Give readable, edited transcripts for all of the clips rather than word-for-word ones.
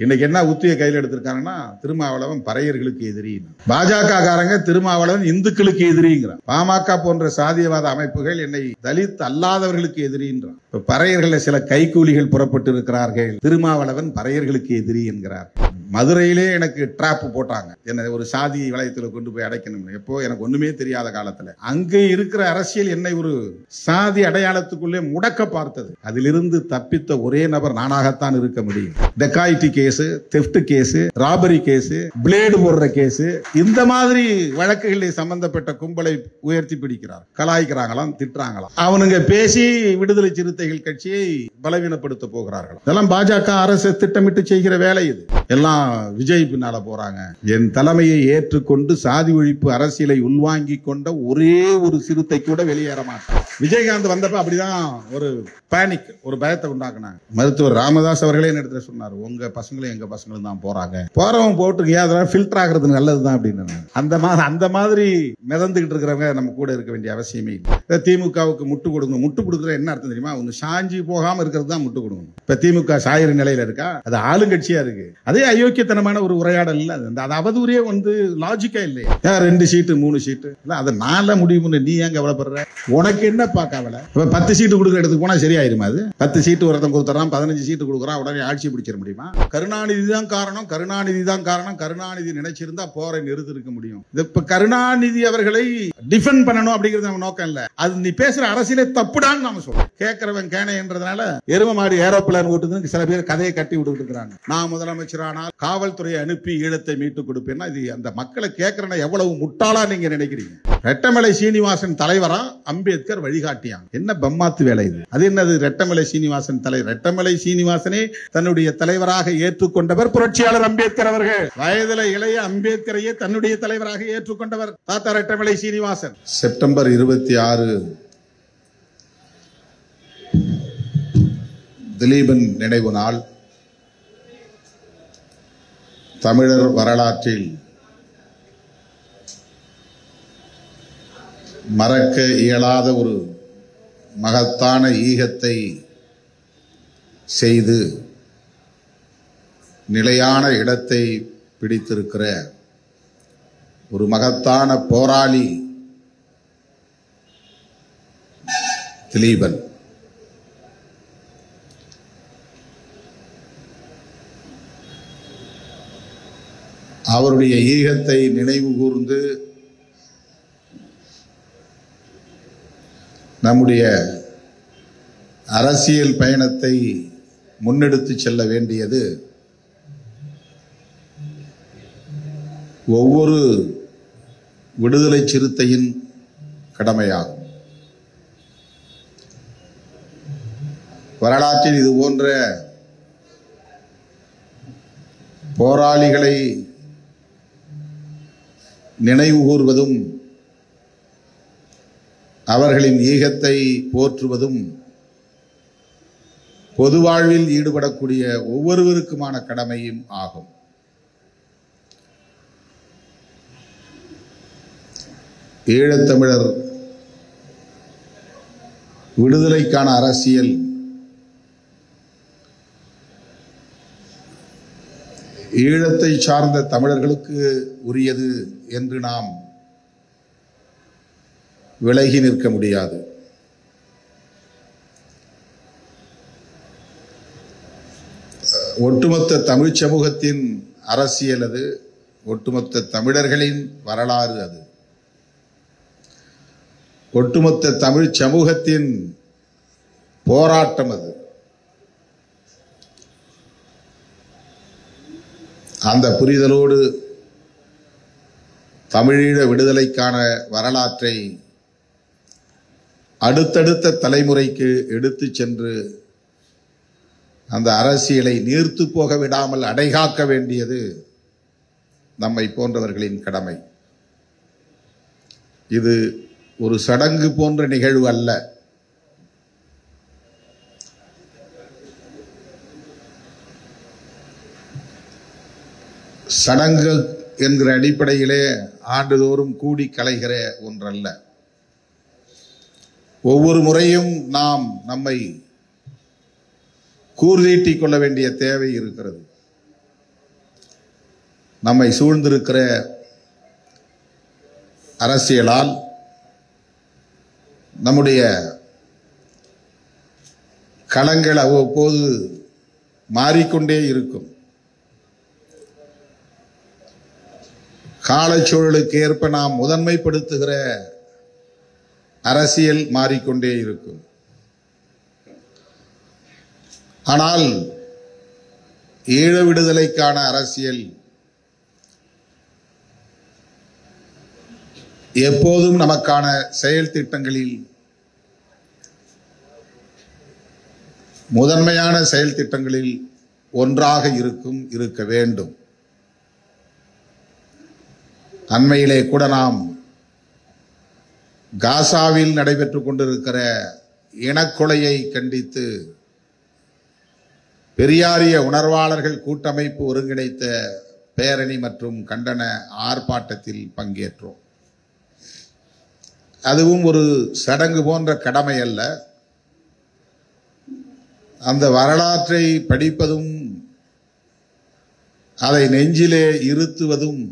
இன்னைக்கு என்ன உத்தியை கையில் எடுத்திருக்காங்கன்னா, திருமாவளவன் பறையர்களுக்கு எதிரி, பாஜக காரங்க திருமாவளவன் இந்துக்களுக்கு எதிரிங்கிறான், பாமக போன்ற சாதியவாத அமைப்புகள் என்னை தலித் அல்லாதவர்களுக்கு எதிரின்றான். இப்ப பறையர்கள் சில கைக்கூலிகள் புறப்பட்டு இருக்கிறார்கள், திருமாவளவன் பறையர்களுக்கு எதிரி என்கிறார். மதுரையிலே எனக்கு டிராப் போட்டாங்க, என்ன ஒரு சாதி வளையத்தில் கொண்டு போய் அடைக்கணும். எப்போ எனக்கு ஒண்ணுமே தெரியாத காலத்துல அங்கே இருக்கிற அரசியல் என்னை ஒரு சாதி அடையாளத்துக்குள்ளே முடக்க பார்த்தது. அதிலிருந்து தப்பித்த ஒரே நபர் நானாகத்தான் இருக்க முடியும். Dacoity case, theft case, robbery case, blade போடுற கேஸ், இந்த மாதிரி வழக்குகளில் சம்பந்தப்பட்ட கும்பலை உயர்த்தி பிடிக்கிறார், கலாய்க்கிறாங்களாம், திட்டுறாங்களாம். அவனுங்க பேசி விடுதலை சிறுத்தைகள் கட்சியை பலவீனப்படுத்த போகிறார்கள். இதெல்லாம் பாஜக அரசு திட்டமிட்டு செய்கிற வேலை. இது எல்லாம் விஜய் பின்னால போறாங்க. என் தலைமையை ஏற்றுக்கொண்டு சாதி ஒழிப்பு அரசியலை உள்வாங்கி கொண்ட ஒரே ஒரு சிறுத்தை கூட வெளியேற மாட்டார். விஜயகாந்த் வந்தப்ப அப்படிதான் ஒரு பேனிக், ஒரு பயத்தை உண்டாக்குனாங்க. மருத்துவர் ராமதாஸ் அவர்களே இடத்துல சொன்னார், உங்க பசங்களும் எங்க பசங்களும் தான் போறாங்க, போறவன் போட்டு அதெல்லாம் ஃபில்டர் ஆகிறது நல்லதுதான் அப்படின்னு. அந்த மாதிரி மிதந்துகிட்டு இருக்கிறவங்க நம்ம கூட இருக்க வேண்டிய அவசியமே இல்லை. திமுகவுக்கு முட்டு கொடுங்க, முட்டு கொடுக்குற என்ன அர்த்தம் தெரியுமா? ஒன்னு சாஞ்சி போகாம இருக்கிறது தான் முட்டு கொடுக்கணும். இப்ப திமுக சாயிற நிலையில இருக்கா, அது ஆளுங்கட்சியா இருக்கு. அதே அயோக்கியத்தனமான ஒரு உரையாடல் இல்ல, அது அவதூறே லாஜிக்கா இல்லையா? 2 சீட்டு 3 சீட்டு அதை நாள முடியும், நீ ஏன் கவலைப்படுற? உனக்கு என்ன கவலை? 10 சீட்டு கொடுக்குற இடத்துக்கு போனா சரியாயிருமா? அது 10 சீட்டு ஒருத்தன் கொடுத்துறான், 15 சீட்டு கொடுக்குறான், உடனே ஆட்சி பிடிச்சிட முடியுமா? கருணாநிதி தான் காரணம், கருணாநிதி தான் காரணம், கருணாநிதி நினைச்சிருந்தா போரை நிறுத்தி இருக்க முடியும். இப்ப கருணாநிதி அவர்களை டிஃபெண்ட் பண்ணணும் அப்படிங்கிறது நம்ம நோக்கம் இல்ல. அது நீ பேசுற அரசியலே தப்புடான்னு நாம சொல்றோம். கேட்கிறவன் கேனைன்றதுனால எரும மாடி ஏரோப்ளேன் ஓட்டுதுன்னு சில பேர் கதையை கட்டி விட்டு இருக்காங்க. நான் முதலமைச்சரானால் காவல்துறையை அனுப்பி ஈழத்தை மீட்டு கொடுப்பேன்னா, இது அந்த மக்களை கேட்கறன எவ்வளவு முட்டாளா நீங்க நினைக்கிறீங்க? ரெட்டமலை சீனிவாசன் தலைவரா, அம்பேத்கர் வழிகாட்டியா? என்ன பம்மாத்து வேலை இது? அது என்னது ரெட்டமலை சீனிவாசன் தலைவர்? ரெட்டமலை சீனிவாசனே தன்னுடைய தலைவராக ஏற்றுக்கொண்டவர் புரட்சியாளர் அம்பேத்கர் அவர்கள். வயதில இளைய அம்பேத்கரையே தன்னுடைய தலைவராக ஏற்றுக்கொண்டவர் தாத்தா ரெட்டமலை சீனிவாசன். செப்டம்பர் 26 திலீபன் நினைவு நாள். தமிழர் வரலாற்றில் மறக்க இயலாத ஒரு மகத்தான ஈகத்தை செய்து நிலையான இடத்தை பிடித்திருக்கிற ஒரு மகத்தான போராளி திலீபன். அவருடைய ஈகத்தை நினைவு கூர்ந்து நம்முடைய அரசியல் பயணத்தை முன்னெடுத்து செல்ல வேண்டியது ஒவ்வொரு விடுதலை சிறுத்தையின் கடமையாகும். வரலாற்றில் இது போன்ற போராளிகளை நினைவு கூர்வதும் அவர்களின் ஈகத்தை போற்றுவதும் பொது வாழ்வில் ஈடுபடக்கூடிய ஒவ்வொருவருக்குமான கடமையும் ஆகும். ஈழத்தமிழர் விடுதலைக்கான அரசியல் ஈழத்தை சார்ந்த தமிழர்களுக்கு உரியது என்று நாம் விலகி நிற்க முடியாது. ஒட்டுமொத்த தமிழ் சமூகத்தின் அரசியல் அது, ஒட்டுமொத்த தமிழர்களின் வரலாறு அது, ஒட்டுமொத்த தமிழ் சமூகத்தின் போராட்டம் அது. அந்த புரிதலோடு தமிழீழ விடுதலைக்கான வரலாற்றை அடுத்தடுத்த தலைமுறைக்கு எடுத்து சென்று அந்த அரசியலை நீர்த்து போக விடாமல் அடைகாக்க வேண்டியது நம்மை போன்றவர்களின் கடமை. இது ஒரு சடங்கு போன்ற நிகழ்வு அல்ல. சடங்கு என்கிற அடிப்படையிலே ஆண்டுதோறும் கூடி கலைகிற ஒன்றல்ல. ஒவ்வொரு முறையும் நாம் நம்மை கூர்தீட்டிக் கொள்ள வேண்டிய தேவை இருக்கிறது. நம்மை சூழ்ந்திருக்கிற அரசியலால் நம்முடைய களங்கள் அவ்வப்போது மாறிக்கொண்டே இருக்கும். காலச்சூழலுக்கு ஏற்ப நாம் முதன்மைப்படுத்துகிற அரசியல் மாறிக்கொண்டே இருக்கும். ஆனால் ஈழ விடுதலைக்கான அரசியல் எப்போதும் நமக்கான செயல் திட்டங்களில் முதன்மையான செயல் திட்டங்களில் ஒன்றாக இருக்க வேண்டும். அண்மையிலே கூட நாம் காசாவில் நடைபெற்றுக் கொண்டிருக்கிற இனக்கொலையை கண்டித்து பெரியாரிய உணர்வாளர்கள் கூட்டமைப்பு ஒருங்கிணைத்த பேரணி மற்றும் கண்டன ஆர்ப்பாட்டத்தில் பங்கேற்றோம். அதுவும் ஒரு சடங்கு போன்ற கடமை அல்ல. அந்த வரலாற்றை படிப்பதும் அதை நெஞ்சிலே இருத்துவதும்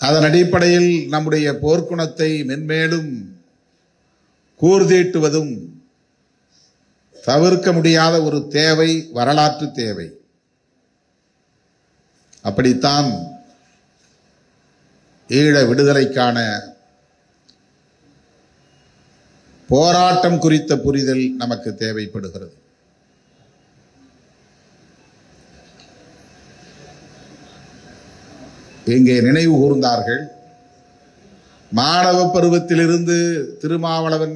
அதன் அடிப்படையில் நம்முடைய போர்க்குணத்தை மென்மேலும் கூர்தீட்டுவதும் தவிர்க்க முடியாத ஒரு தேவை, வரலாற்று தேவை. அப்படித்தான் ஈழ விடுதலைக்கான போராட்டம் குறித்த புரிதல் நமக்கு தேவைப்படுகிறது. இங்கே நினைவு கூர்ந்தார்கள், மாணவ பருவத்திலிருந்து திருமாவளவன்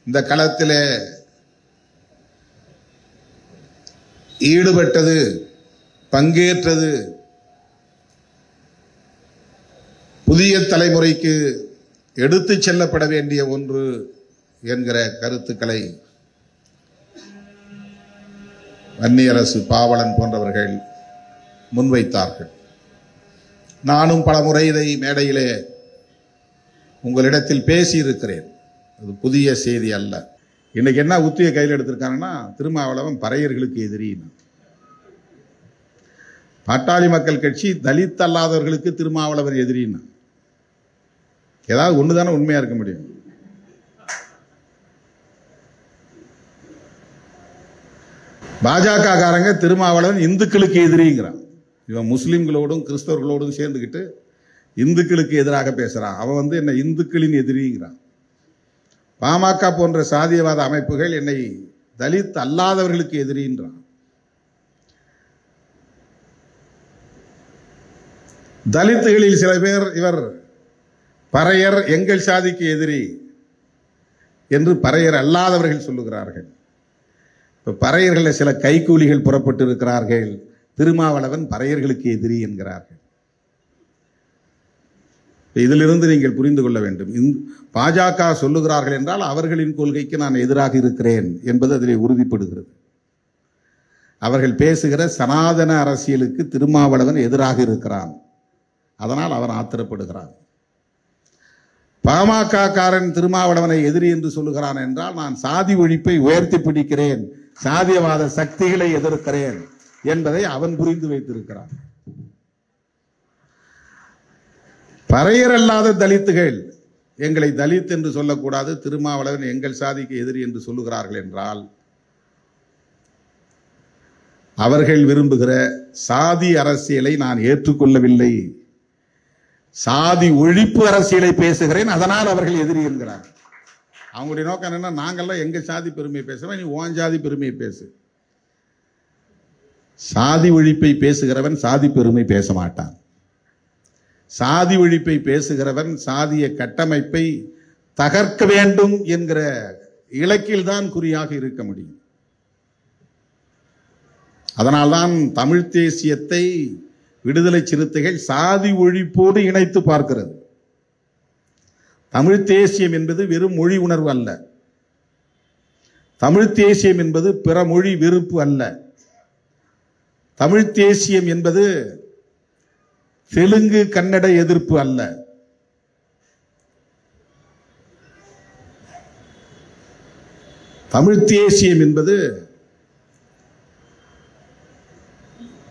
இந்த களத்திலே ஈடுபட்டது, பங்கேற்றது புதிய தலைமுறைக்கு எடுத்துச் செல்லப்பட வேண்டிய ஒன்று என்கிற கருத்துக்களை வன்னியரசு பாவலன் போன்றவர்கள் முன்வைத்தார்கள். நானும் பல முறை இதை மேடையிலே உங்களிடத்தில் பேசியிருக்கிறேன். அது புதிய செய்தி அல்ல. இன்னைக்கு என்ன உத்தியை கையில் எடுத்திருக்காங்கன்னா, திருமாவளவன் பறையர்களுக்கு எதிரி. பாட்டாளி மக்கள் கட்சி தலித் அல்லாதவர்களுக்கு திருமாவளவன் எதிரின்னா ஏதாவது ஒண்ணுதானே உண்மையா இருக்க முடியும். பாஜக காரங்க திருமாவளவன் இந்துக்களுக்கு எதிரிங்கிறான். இவன் முஸ்லிம்களோடும் கிறிஸ்தவர்களோடும் சேர்ந்துக்கிட்டு இந்துக்களுக்கு எதிராக பேசுறான். அவன் என்ன இந்துக்களின் எதிரிங்கிறான். பாமக போன்ற சாதியவாத அமைப்புகள் என்னை தலித் அல்லாதவர்களுக்கு எதிரின்றான். தலித்துகளில் சில பேர் இவர் பறையர் எங்கள் சாதிக்கு எதிரி என்று பறையர் அல்லாதவர்கள் சொல்லுகிறார்கள். இப்ப பறையர்களில் சில கைக்கூலிகள் புறப்பட்டு இருக்கிறார்கள். திருமாவளவன் பறையர்களுக்கு எதிரி என்கிறார்கள். இதிலிருந்து நீங்கள் புரிந்து கொள்ள வேண்டும், பாஜக சொல்லுகிறார்கள் என்றால் அவர்களின் கொள்கைக்கு நான் எதிராக இருக்கிறேன் என்பது அதிலே உறுதிப்படுகிறது. அவர்கள் பேசுகிற சனாதன அரசியலுக்கு திருமாவளவன் எதிராக இருக்கிறான். அதனால் அவன் ஆத்திரப்படுகிறான். பாமக காரன் திருமாவளவனை எதிரி என்று சொல்லுகிறான் என்றால் நான் சாதி ஒழிப்பை உயர்த்தி பிடிக்கிறேன், சாதியவாத சக்திகளை எதிர்க்கிறேன் என்பதை அவன் புரிந்து வைத்திருக்கிறான். பறையர் அல்லாத தலித்துகள் எங்களை தலித் என்று சொல்லக்கூடாது, திருமாவளவன் எங்கள் சாதிக்கு எதிரி என்று சொல்லுகிறார்கள் என்றால் அவர்கள் விரும்புகிற சாதி அரசியலை நான் ஏற்றுக்கொள்ளவில்லை, சாதி ஒழிப்பு அரசியலை பேசுகிறேன், அதனால் அவர்கள் எதிரி என்கிறார். அவங்களுடைய நோக்கம் என்னன்னா, நாங்கள்லாம் எங்க சாதி பெருமையை பேசுவேன், நீ உன் சாதி பெருமையை பேசு. சாதி ஒழிப்பை பேசுகிறவன் சாதி பெருமை பேச மாட்டான். சாதி ஒழிப்பை பேசுகிறவன் சாதிய கட்டமைப்பை தகர்க்க வேண்டும் என்கிற இலக்கில் தான் குறியாக இருக்க முடியும். அதனால்தான் தமிழ் தேசியத்தை விடுதலை சிறுத்தைகள் சாதி ஒழிப்போடு இணைத்து பார்க்கிறது. தமிழ் தேசியம் என்பது வெறும் மொழி உணர்வு அல்ல. தமிழ் தேசியம் என்பது பிற மொழி வெறுப்பு அல்ல. தமிழ் தேசியம் என்பது தெலுங்கு கன்னட எதிர்ப்பு அல்ல. தமிழ் தேசியம் என்பது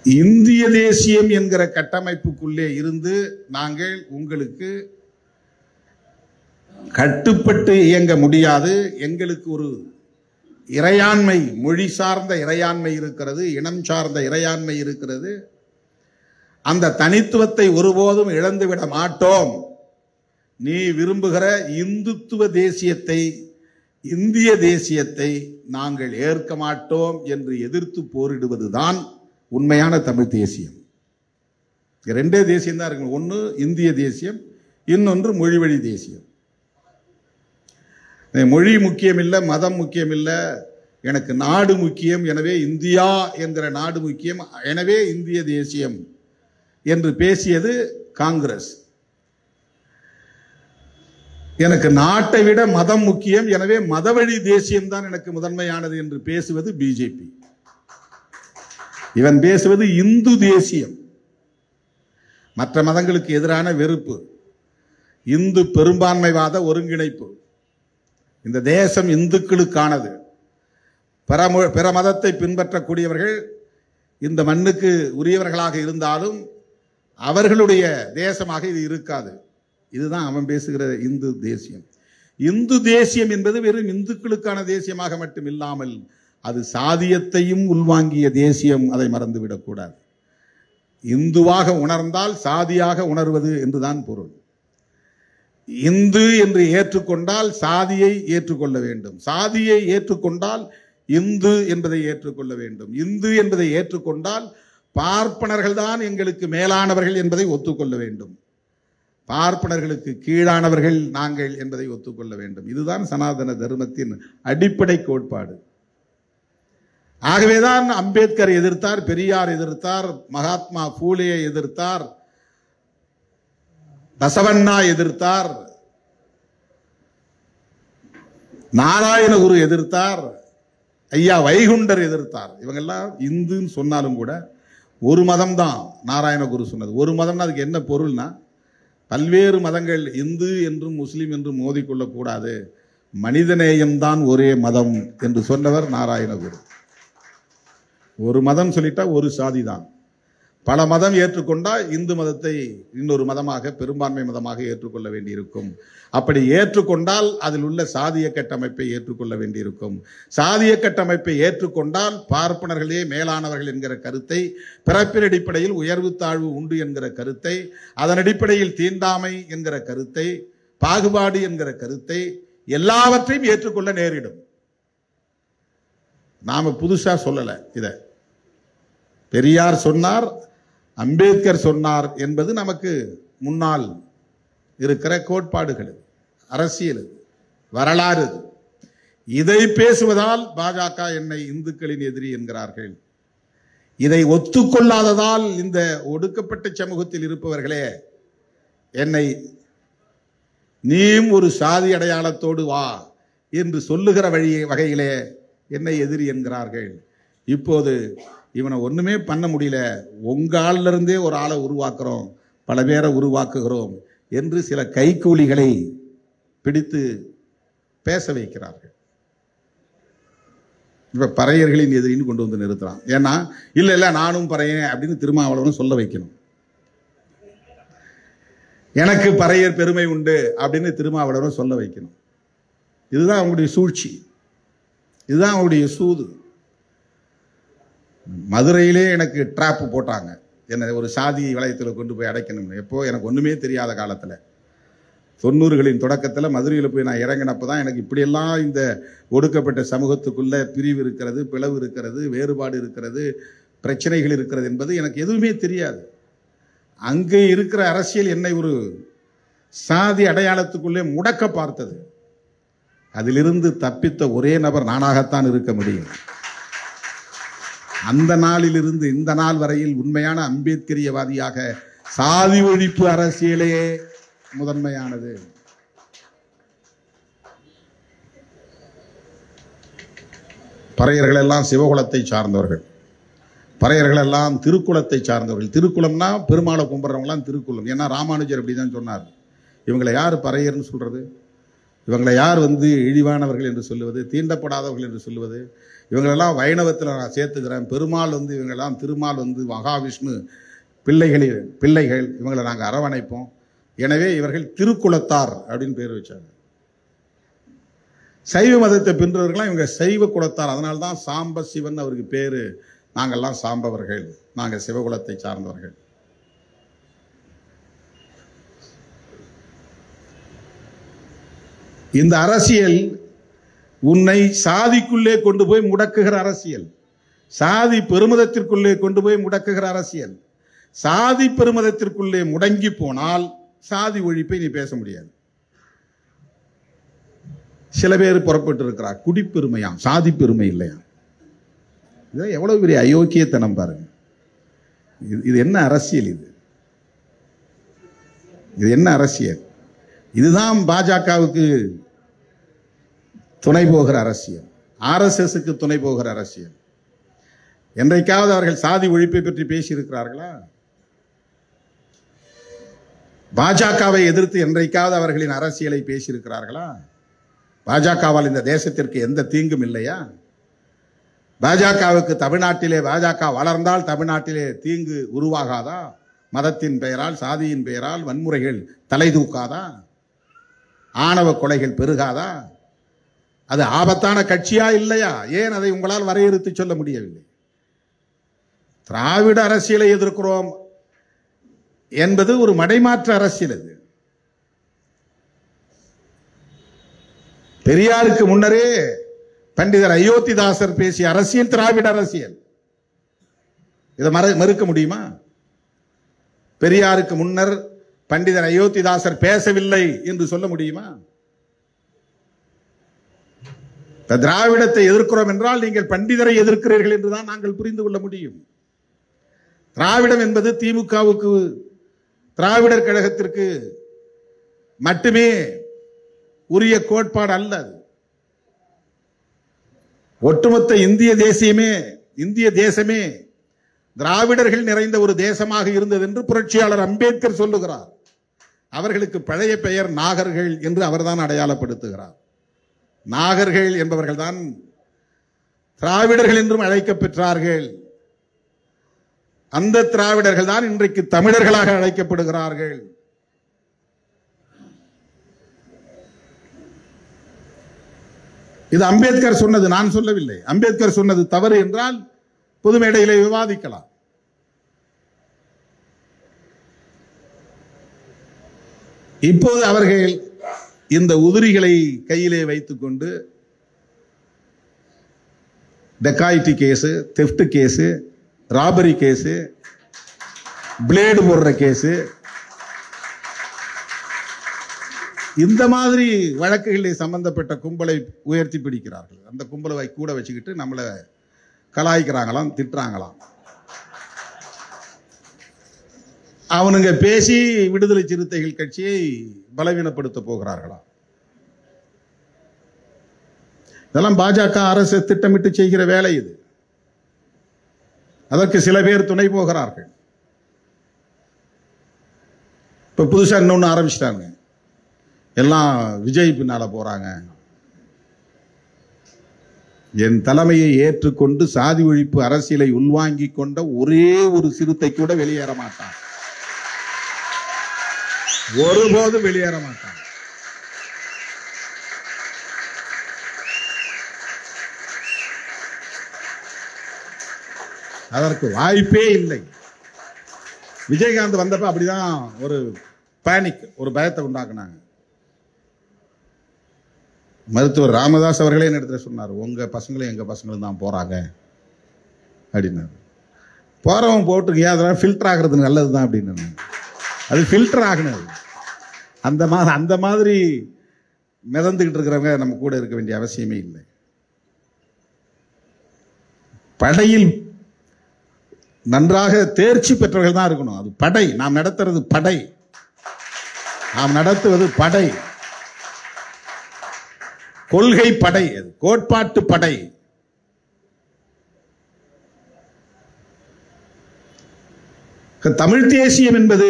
இந்திய தேசியம் என்கிற கட்டமைப்புக்குள்ளே இருந்து நாங்கள் உங்களுக்கு கட்டுப்பட்டு இயங்க முடியாது. எங்களுக்கு ஒரு இறையாண்மை, மொழி சார்ந்த இறையாண்மை இருக்கிறது, இனம் சார்ந்த இறையாண்மை இருக்கிறது. அந்த தனித்துவத்தை ஒருபோதும் இழந்துவிட மாட்டோம். நீ விரும்புகிற இந்துத்துவ தேசியத்தை, இந்திய தேசியத்தை நாங்கள் ஏற்க மாட்டோம் என்று எதிர்த்து போரிடுவதுதான் உண்மையான தமிழ் தேசியம். ரெண்டே தேசியம் தான் இருக்கு. ஒன்று இந்திய தேசியம், இன்னொன்று மொழி வழி தேசியம். மொழி முக்கியம் இல்லை, மதம் முக்கியம் இல்லை, எனக்கு நாடு முக்கியம், எனவே இந்தியா என்கிற நாடு முக்கியம், எனவே இந்திய தேசியம் என்று பேசியது காங்கிரஸ். எனக்கு நாட்டை விட மதம் முக்கியம், எனவே மதவழி தேசியம் தான் எனக்கு முதன்மையானது என்று பேசுவது பிஜேபி. இவன் பேசுவது இந்து தேசியம், மற்ற மதங்களுக்கு எதிரான வெறுப்பு, இந்து பெரும்பான்மைவாத ஒருங்கிணைப்பு. இந்த தேசம் இந்துக்களுக்கானது. பிற மதத்தை பின்பற்றக்கூடியவர்கள் இந்த மண்ணுக்கு உரியவர்களாக இருந்தாலும் அவர்களுடைய தேசமாக இது இருக்காது. இதுதான் அவன் பேசுகிற இந்து தேசியம். இந்து தேசியம் என்பது வெறும் இந்துக்களுக்கான தேசியமாக மட்டும் இல்லாமல் அது சாதியத்தையும் உள்வாங்கிய தேசியம். அதை மறந்துவிடக்கூடாது. இந்துவாக உணர்ந்தால் சாதியாக உணர்வது என்றுதான் பொருள். இந்து என்று ஏற்றுக்கொண்டால் சாதியை ஏற்றுக்கொள்ள வேண்டும், சாதியை ஏற்றுக்கொண்டால் இந்து என்பதை ஏற்றுக்கொள்ள வேண்டும், இந்து என்பதை ஏற்றுக்கொண்டால் பார்ப்பனர்கள் தான் எங்களுக்கு மேலானவர்கள் என்பதை ஒத்துக்கொள்ள வேண்டும், பார்ப்பனர்களுக்கு கீழானவர்கள் நாங்கள் என்பதை ஒத்துக்கொள்ள வேண்டும். இதுதான் சனாதன தர்மத்தின் அடிப்படை கோட்பாடு. ஆகவேதான் அம்பேத்கர் எதிர்த்தார், பெரியார் எதிர்த்தார், மகாத்மா பூலே எதிர்த்தார், பசவண்ணா எதிர்த்தார், நாராயணகுரு எதிர்த்தார், ஐயா வைகுண்டர் எதிர்த்தார். இவங்கெல்லாம் இந்துன்னு சொன்னாலும் கூட ஒரு மதம் தான். நாராயணகுரு சொன்னது ஒரு மதம்னா அதுக்கு என்ன பொருள்னா, பல்வேறு மதங்கள் இந்து என்றும் முஸ்லிம் என்றும் மோதிக்கொள்ளக்கூடாது, மனிதநேயம்தான் ஒரே மதம் என்று சொன்னவர் நாராயணகுரு. ஒரு மதம் சொல்லிட்டா ஒரு சாதி தான். பல மதம் ஏற்றுக்கொண்டால் இந்து மதத்தை இன்னொரு மதமாக, பெரும்பான்மை மதமாக ஏற்றுக்கொள்ள வேண்டியிருக்கும். அப்படி ஏற்றுக்கொண்டால் அதில் உள்ள சாதிய கட்டமைப்பை ஏற்றுக்கொள்ள வேண்டியிருக்கும். சாதிய கட்டமைப்பை ஏற்றுக்கொண்டால் பார்ப்பனர்களே மேலானவர்கள் என்கிற கருத்தை, பிறப்பின் அடிப்படையில் உயர்வு தாழ்வு உண்டு என்கிற கருத்தை, அதன் அடிப்படையில் தீண்டாமை என்கிற கருத்தை, பாகுபாடு என்கிற கருத்தை, எல்லாவற்றையும் ஏற்றுக்கொள்ள நேரிடும். நாம புதுசா சொல்லல. இத பெரியார் சொன்னார், அம்பேத்கர் சொன்னார் என்பது நமக்கு முன்னால் இருக்கிற கோட்பாடுகள், அரசியல், வரலாறு. இதை பேசுவதால் பாஜக என்னை இந்துக்களின் எதிரி என்கிறார்கள். இதை ஒத்துக்கொள்ளாததால் இந்த ஒடுக்கப்பட்ட சமூகத்தில் இருப்பவர்களே என்னை நீயும் ஒரு சாதி அடையாளத்தோடு வா என்று சொல்லுகிற வகையிலே என்னை எதிரி என்கிறார்கள். இப்போது இவனை ஒண்ணுமே பண்ண முடியல, உங்க ஆள்ல இருந்தே ஒரு ஆளை உருவாக்குறோம், பல பேரை உருவாக்குகிறோம் என்று சில கைக்கூலிகளை பிடித்து பேச வைக்கிறார்கள். இப்ப பறையர்களின் எதிரின்னு கொண்டு வந்து நிறுத்துறான். ஏன்னா இல்ல இல்ல நானும் பறையன் அப்படின்னு திருமாவளவனும் சொல்ல வைக்கணும். எனக்கு பறையர் பெருமை உண்டு அப்படின்னு திருமாவளவனும் சொல்ல வைக்கணும். இதுதான் அவங்களுடைய சூழ்ச்சி, இதுதான் அவங்களுடைய சூது. மதுரையிலே எனக்கு டிராப்பு போட்டாங்க, என்னை ஒரு சாதி வளையத்தில் கொண்டு போய் அடைக்கணும். எப்போ எனக்கு ஒன்றுமே தெரியாத காலத்தில் 90களின் தொடக்கத்தில் மதுரையில் போய் நான் இறங்கினப்போ தான் எனக்கு இப்படியெல்லாம் இந்த ஒடுக்கப்பட்ட சமூகத்துக்குள்ள பிரிவு இருக்கிறது, பிளவு இருக்கிறது, வேறுபாடு இருக்கிறது, பிரச்சனைகள் இருக்கிறது என்பது எனக்கு எதுவுமே தெரியாது. அங்கே இருக்கிற அரசியல் என்னை ஒரு சாதி அடையாளத்துக்குள்ளே முடக்க பார்த்தது. அதிலிருந்து தப்பித்த ஒரே நபர் நானாகத்தான் இருக்க முடியும். அந்த நாளிலிருந்து இந்த நாள் வரையில் உண்மையான அம்பேத்கரியவாதியாக சாதி ஒழிப்பு அரசியலே முதன்மையானது. பறையர்கள் எல்லாம் சிவகுலத்தை சார்ந்தவர்கள், பறையர்கள் எல்லாம் திருக்குலத்தை சார்ந்தவர்கள். திருக்குலம்னா பெருமாளை கும்பிட்றவங்களாம் திருக்குலம். ஏன்னா ராமானுஜர் அப்படிதான் சொன்னார். இவங்களை யார் பறையர்னு சொல்றது? இவங்களை யார் இழிவானவர்கள் என்று சொல்லுவது, தீண்டப்படாதவர்கள் என்று சொல்லுவது? இவங்களெல்லாம் வைணவத்தில் நான் சேர்த்துக்கிறேன். பெருமாள் இவங்களெல்லாம் திருமால் மகாவிஷ்ணு பிள்ளைகள் இவங்களை நாங்கள் அரவணைப்போம். எனவே இவர்கள் திருக்குலத்தார் அப்படின்னு பேர் வச்சாங்க. சைவ மதத்தை பின்றவர்களாம் இவங்க சைவ குலத்தார். அதனால்தான் சாம்ப சிவன் அவருக்கு பேரு. நாங்கள்லாம் சாம்பவர்கள், நாங்கள் சிவகுலத்தை சார்ந்தவர்கள். இந்த அரசியல் உன்னை சாதிக்குள்ளே கொண்டு போய் முடக்குகிற அரசியல், சாதி பெருமதத்திற்குள்ளே கொண்டு போய் முடக்குகிற அரசியல். சாதி பெருமதத்திற்குள்ளே முடங்கி போனால் சாதி ஒழிப்பை நீ பேச முடியாது. சில பேர் புறப்பட்டு இருக்கிறார், குடிப்பெருமையாம், சாதி பெருமை இல்லையாம். இது எவ்வளவு பெரிய அயோக்கியத்தனம் பாருங்க. இது என்ன அரசியல்? இது என்ன அரசியல்? இதுதான் பாஜகவுக்கு துணை போகிற அரசியல், RSSக்கு துணை போகிற அரசியல். என்றைக்காவது அவர்கள் சாதி ஒழிப்பை பற்றி பேசியிருக்கிறார்களா? பாஜகவை எதிர்த்து என்றைக்காவது அவர்களின் அரசியலை பேசியிருக்கிறார்களா? பாஜகவால் இந்த தேசத்திற்கு எந்த தீங்கும் இல்லையா? பாஜகவுக்கு தமிழ்நாட்டிலே பாஜக வளர்ந்தால் தமிழ்நாட்டிலே தீங்கு உருவாகாதா? மதத்தின் பெயரால், சாதியின் பெயரால் வன்முறைகள் தலை தூக்காதா? ஆணவ கொலைகள் பெருகாதா? அது ஆபத்தான கட்சியா இல்லையா? ஏன் அதை உங்களால் வரையறுத்து சொல்ல முடியவில்லை? திராவிட அரசியலை எதிர்க்கிறோம் என்பது ஒரு மடைமாற்று அரசியல். அது பெரியாருக்கு முன்னரே பண்டிதர் அயோத்திதாசர் பேசிய அரசியல் திராவிட அரசியல். இதை மறுக்க முடியுமா? பெரியாருக்கு முன்னர் பண்டிதர் அயோத்திதாசர் பேசவில்லை என்று சொல்ல முடியுமா? திராவிடத்தை எதிர்க்கிறோம் என்றால் நீங்கள் பண்டிதரை எதிர்க்கிறீர்கள் என்றுதான் நாங்கள் புரிந்து கொள்ள முடியும். திராவிடம் என்பது திமுகவுக்கு, திராவிடர் கழகத்திற்கு மட்டுமே உரிய கோட்பாடு அல்ல. ஒட்டுமொத்த இந்திய தேசமே திராவிடர்கள் நிறைந்த ஒரு தேசமாக இருந்தது என்று புரட்சியாளர் அம்பேத்கர் சொல்லுகிறார். அவர்களுக்கு பழைய பெயர் நாகர்கள் என்று அவர்தான் அடையாளப்படுத்துகிறார். நாகர்கள் என்பவர்கள் தான் திராவிடர்கள் என்றும் அழைக்கப்பெற்றார்கள். அந்த திராவிடர்கள் தான் இன்றைக்கு தமிழர்களாக அழைக்கப்படுகிறார்கள். இது அம்பேத்கர் சொன்னது, நான் சொல்லவில்லை. அம்பேத்கர் சொன்னது தவறு என்றால் பொது மேடையிலே விவாதிக்கலாம். இப்போது அவர்கள் இந்த உதிரிகளை கையிலே வைத்துக் கொண்டு dacoity case, theft case, robbery case, blade போடுற கேஸு, இந்த மாதிரி வழக்குகளில் சம்பந்தப்பட்ட கும்பலை உயர்த்தி பிடிக்கிறார்கள். அந்த கும்பலை கூட வச்சுக்கிட்டு நம்மளை கலாய்க்கிறாங்களாம், திட்டுறாங்களாம். அவனுங்க பேசி விடுதலை சிறுத்தைகள் கட்சியை பலவீனப்படுத்த போகிறார்களாம். இதெல்லாம் பாஜக அரசு திட்டமிட்டு செய்கிற வேலை. இது அதற்கு சில பேர் துணை போகிறார்கள். இப்ப புதுசா இன்னொன்னு ஆரம்பிச்சிட்டாங்க, எல்லாம் விஜய் பின்னால போறாங்க. என் தலைமையை ஏற்றுக்கொண்டு சாதி ஒழிப்பு அரசியலை உள்வாங்கி கொண்ட ஒரே ஒரு சிறுத்தை கூட வெளியேற மாட்டான், ஒருபோதும் வெளியேற மாட்டான். அதற்கு வாய்ப்பே இல்லை. விஜயகாந்த் வந்தப்ப அப்படிதான் ஒரு பேனிக், ஒரு பயத்தை உண்டாக்குனாங்க. மருத்துவர் ராமதாஸ் அவர்களே என்ன இடத்துல சொன்னார், உங்க பசங்களும் எங்க பசங்களும் தான் போறாங்க அப்படின்னாரு. போறவன் போட்டுருங்க, அதெல்லாம் ஃபில்டர் ஆகிறது நல்லதுதான் அப்படின்னு. அது ஃபில்டர் ஆகினது. அந்த மாதிரி மிதந்துகிட்டு இருக்கிறவங்க நம்ம கூட இருக்க வேண்டிய அவசியமே இல்லை. படையில் நன்றாக தேர்ச்சி பெற்றவர்கள் தான் இருக்கணும். அது படை. நாம் நடத்துறது படை, நாம் நடத்துவது படை, கொள்கை படை, கோட்பாட்டு படை. தமிழ் தேசியம் என்பது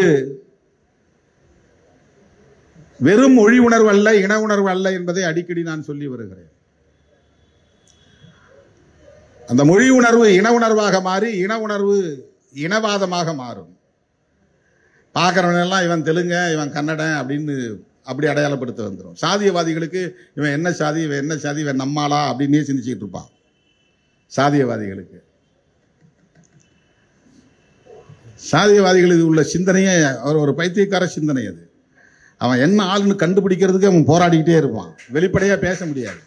வெறும் மொழி உணர்வு அல்ல, இன உணர்வு அல்ல என்பதை அடிக்கடி நான் சொல்லி வருகிறேன். அந்த மொழி உணர்வு இன உணர்வாக மாறி இன உணர்வு இனவாதமாக மாறும். பார்க்கறவன் எல்லாம் இவன் தெலுங்க, இவன் கன்னடன் அப்படின்னு அப்படி அடையாளப்படுத்த வந்துடும். சாதியவாதிகளுக்கு இவன் என்ன சாதி, இவன் என்ன சாதி, இவன் நம்மாளா அப்படின்னே சிந்திச்சுட்டு இருப்பான். சாதியவாதிகளுக்கு சாதியவாதிகளுக்கு உள்ள சிந்தனையே ஒரு பைத்தியக்கார சிந்தனை. அது அவன் என்ன ஆளுன்னு கண்டுபிடிக்கிறதுக்கு அவன் போராடிக்கிட்டே இருப்பான். வெளிப்படையா பேச முடியாது.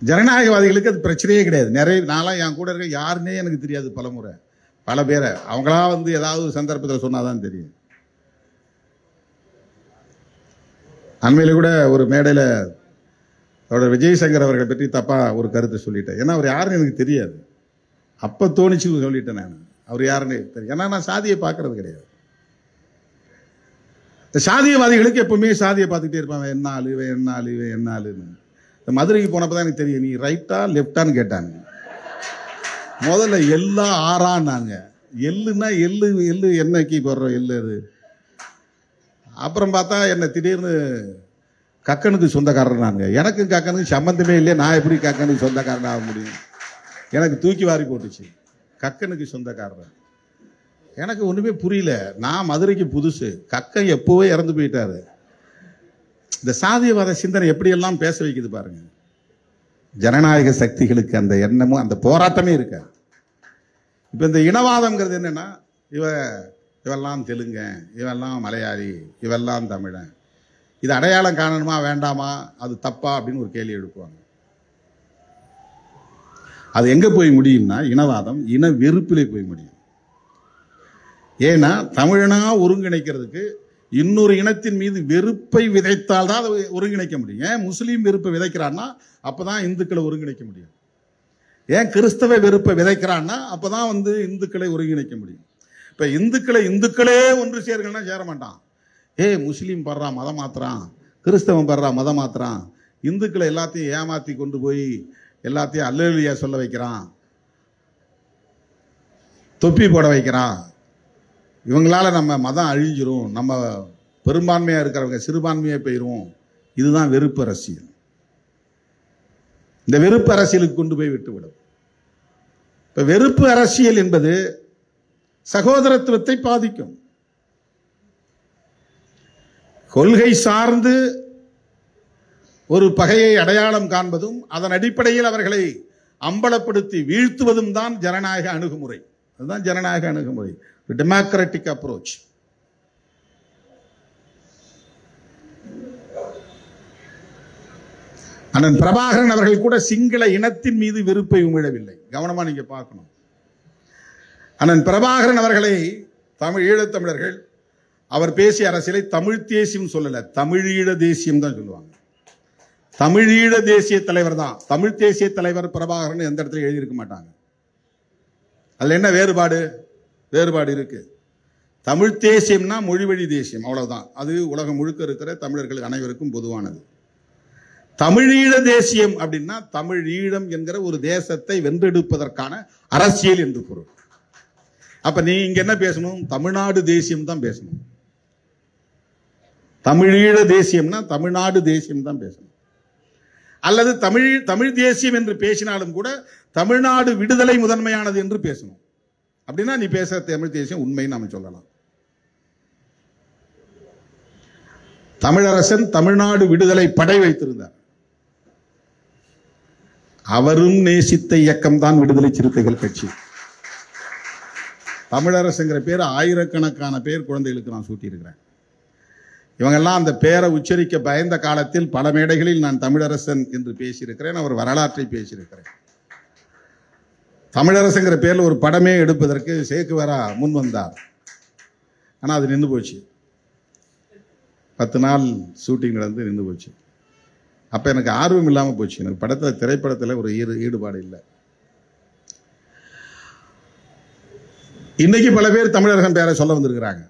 ஜனநாயகவாதிகளுக்கு அது பிரச்சனையே கிடையாது. நிறைய நாளாக என் கூட இருக்க யாருன்னே எனக்கு தெரியாது. பலமுறை பல பேரை அவங்களா வந்து ஏதாவது ஒரு சந்தர்ப்பத்தில் சொன்னாதான் தெரியும். அண்மையில் கூட ஒரு மேடையில் அவரோட விஜய் சங்கர் அவர்களை பற்றி தப்பாக ஒரு கருத்தை சொல்லிட்டேன். ஏன்னா அவர் யாருன்னு எனக்கு தெரியாது. அப்போ தோணிச்சு சொல்லிட்டேன் நான். அவர் யாருன்னு தெரியும். ஏன்னா நான் சாதியை பார்க்கறது கிடையாது. இந்த சாதியவாதிகளுக்கு எப்பவுமே சாதியை பார்த்துக்கிட்டே இருப்பாங்க. என்ன ஆளு இவன், என்ன ஆளு இவன், என்ன ஆளுன்னு. இந்த மதுரைக்கு போனப்போ தான் எனக்கு தெரியும். நீ ரைட்டா லெஃப்டான்னு கேட்டாங்க. முதல்ல எல்லா ஆறான்னாங்க. எள்ளுன்னா எள்ளு எள்ளு என்னைக்கு போடுறோம் எள்ளு அது. அப்புறம் பார்த்தா என்ன திடீர்னு கக்கனுக்கு சொந்தக்காரனாங்க. எனக்கு கக்கனுக்கு சம்பந்தமே இல்லையே, நான் எப்படி கக்கனுக்கு சொந்தக்காரன் ஆக முடியும்? எனக்கு தூக்கி வாரி போட்டுச்சு. கக்கனுக்கு சொந்தக்காரன் எனக்கு ஒன்றுமே புரியல. நான் மதுரைக்கு புதுசு. கக்கன் எப்போவே இறந்து போயிட்டாரு. இந்த சாதியவாத சிந்தனை எப்படியெல்லாம் பேச வைக்குது பாருங்க. ஜனநாயக சக்திகளுக்கு அந்த எண்ணமும் அந்த போராட்டமே இருக்க. இப்போ இந்த இனவாதம்ங்கிறது என்னன்னா, இவெல்லாம் தெலுங்க, இவெல்லாம் மலையாளி, இவெல்லாம் தமிழன், இது அடையாளம் காணணுமா வேண்டாமா, அது தப்பா அப்படின்னு ஒரு கேள்வி எழுப்புவாங்க. அது எங்க போய் முடியும்னா, இனவாதம் இன வெறுப்பிலே போய் முடியும். ஏன்னா தமிழனா ஒருங்கிணைக்கிறதுக்கு இன்னொரு இனத்தின் மீது வெறுப்பை விதைத்தால் தான் அதை ஒருங்கிணைக்க முடியும். ஏன் முஸ்லீம் வெறுப்பை விதைக்கிறான்னா அப்பதான் இந்துக்களை ஒருங்கிணைக்க முடியும். ஏன் கிறிஸ்தவ வெறுப்பை விதைக்கிறான்னா அப்பதான் வந்து இந்துக்களை ஒருங்கிணைக்க முடியும். இப்ப இந்துக்களே ஒன்று சேர்க்கணும்னா சேர மாட்டான். முஸ்லீம் படுறான் மதம் மாத்துறான், கிறிஸ்தவன் படுறான் மதம் மாத்துறான், இந்துக்களை எல்லாத்தையும் ஏமாத்தி கொண்டு போய் எல்லாத்தையும் அல்லேலூயா சொல்ல வைக்கிறான், தொப்பி போட வைக்கிறான். இவங்களால நம்ம மதம் அழிஞ்சிரும், நம்ம பெரும்பான்மையா இருக்கிறவங்க சிறுபான்மையா போயிரும். இதுதான் வெறுப்பு அரசியல். இந்த வெறுப்பு அரசியலுக்கு கொண்டு போய் விட்டுவிடும். இப்ப வெறுப்பு அரசியல் என்பது சகோதரத்துவத்தை பாதிக்கும். கொள்கை சார்ந்து ஒரு பகையை அடையாளம் காண்பதும் அதன் அடிப்படையில் அவர்களை அம்பலப்படுத்தி வீழ்த்துவதும் தான் ஜனநாயக அணுகுமுறை. அதுதான் ஜனநாயக அணுகுமுறை, டெமோக்ராட்டிக் அப்ரோச். அண்ணன் பிரபாகரன் அவர்கள் கூட சிங்கள இனத்தின் மீது வெறுப்பை உமிழவில்லை. கவனமா நீங்க பார்க்கணும். அண்ணன் பிரபாகரன் அவர்களை ஈழத்தமிழர்கள் அவர் பேசிய அரசியலை தமிழ் தேசியம் சொல்லல, தமிழீழ தேசியம் தான் சொல்லுவாங்க. தமிழீழ தேசிய தலைவர் தான். தமிழ் தேசிய தலைவர் பிரபாகரன் எந்த இடத்துல எழுதியிருக்க மாட்டாங்க. அதுல என்ன வேறுபாடு இருக்கு? தமிழ் தேசியம்னா மொழி வழி தேசியம், அவ்வளவுதான். அது உலகம் முழுக்க இருக்கிற தமிழர்கள் அனைவருக்கும் பொதுவானது. தமிழீழ தேசியம் அப்படின்னா தமிழீழம் என்கிற ஒரு தேசத்தை வென்றெடுப்பதற்கான அரசியல் என்று பொருள். அப்ப நீ இங்க என்ன பேசணும்? தமிழ்நாடு தேசியம் தான் பேசணும். தமிழீழ தேசியம்னா தமிழ்நாடு தேசியம் தான் பேசணும். அல்லது தமிழ் தேசியம் என்று பேசினாலும் கூட தமிழ்நாடு விடுதலை முதன்மையானது என்று பேசணும். அப்படின்னா நீ பேசுற தமிழ் தேசியம் உண்மைன்னு நாம சொல்லலாம். தமிழரசன் தமிழ்நாடு விடுதலை படை வைத்திருந்தார். அவரும் நேசித்த இயக்கம் தான் விடுதலை சிறுத்தைகள் கட்சி. தமிழரசுங்கிற பேர் ஆயிரக்கணக்கான பேர் குழந்தைகளுக்கு நான் சூட்டியிருக்கிறேன். இவங்கெல்லாம் அந்த பேரை உச்சரிக்க பயந்த காலத்தில் பல மேடைகளில் நான் தமிழரசன் என்று பேசியிருக்கிறேன். அவர் வரலாற்றை பேசியிருக்கிறேன். தமிழரசுங்கிற பேர்ல ஒரு படமே எடுப்பதற்கு சேக்குவேரா முன் வந்தார். ஆனா அது நின்று போச்சு. 10 நாள் ஷூட்டிங் நடந்து நின்று போச்சு. அப்ப எனக்கு ஆர்வம் இல்லாம போச்சு. எனக்கு திரைப்படத்தில் ஒரு ஈடுபாடு இல்லை. இன்னைக்கு பல பேர் தமிழரசன் பேரை சொல்ல வந்திருக்கிறாங்க.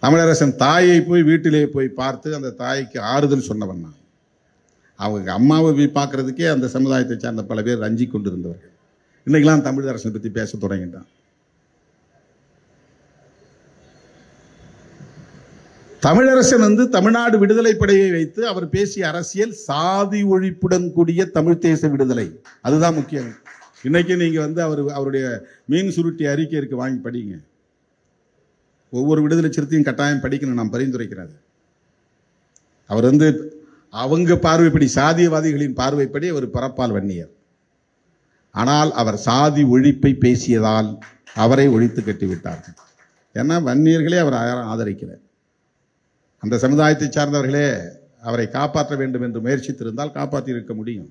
தமிழரசன் தாயை போய் வீட்டிலே போய் பார்த்து அந்த தாய்க்கு ஆறுதல் சொன்னவன் நான். அவங்க அம்மாவை போய் பார்க்கறதுக்கே அந்த சமுதாயத்தை சார்ந்த பல பேர் ரஞ்சி கொண்டிருந்தவர்கள். இன்னைக்கெல்லாம் தமிழரசனை பற்றி பேச தொடங்கிட்டான். தமிழரசன் வந்து தமிழ்நாடு விடுதலை படையை வைத்து அவர் பேசிய அரசியல் சாதி ஒழிப்புடன் கூடிய தமிழ் தேச விடுதலை. அதுதான் முக்கியம். இன்னைக்கு நீங்க வந்து அவருடைய மீன் சுருட்டி அறிக்கை இருக்கு, வாங்கி படிங்க. ஒவ்வொரு விடுதலை சிறுத்தையும் கட்டாயம் படிக்கணும், நான் பரிந்துரைக்கிறது. அவர் வந்து அவங்க பார்வைப்படி, சாதியவாதிகளின் பார்வைப்படி அவர் பரப்பால் வன்னியர். ஆனால் அவர் சாதி ஒழிப்பை பேசியதால் அவரை ஒழித்து கட்டிவிட்டார்கள். ஏன்னா வன்னியர்களே அவர் ஆதரிக்கிறார். அந்த சமுதாயத்தை சார்ந்தவர்களே அவரை காப்பாற்ற வேண்டும் என்று முயற்சித்திருந்தால் காப்பாற்றி இருக்க முடியும்.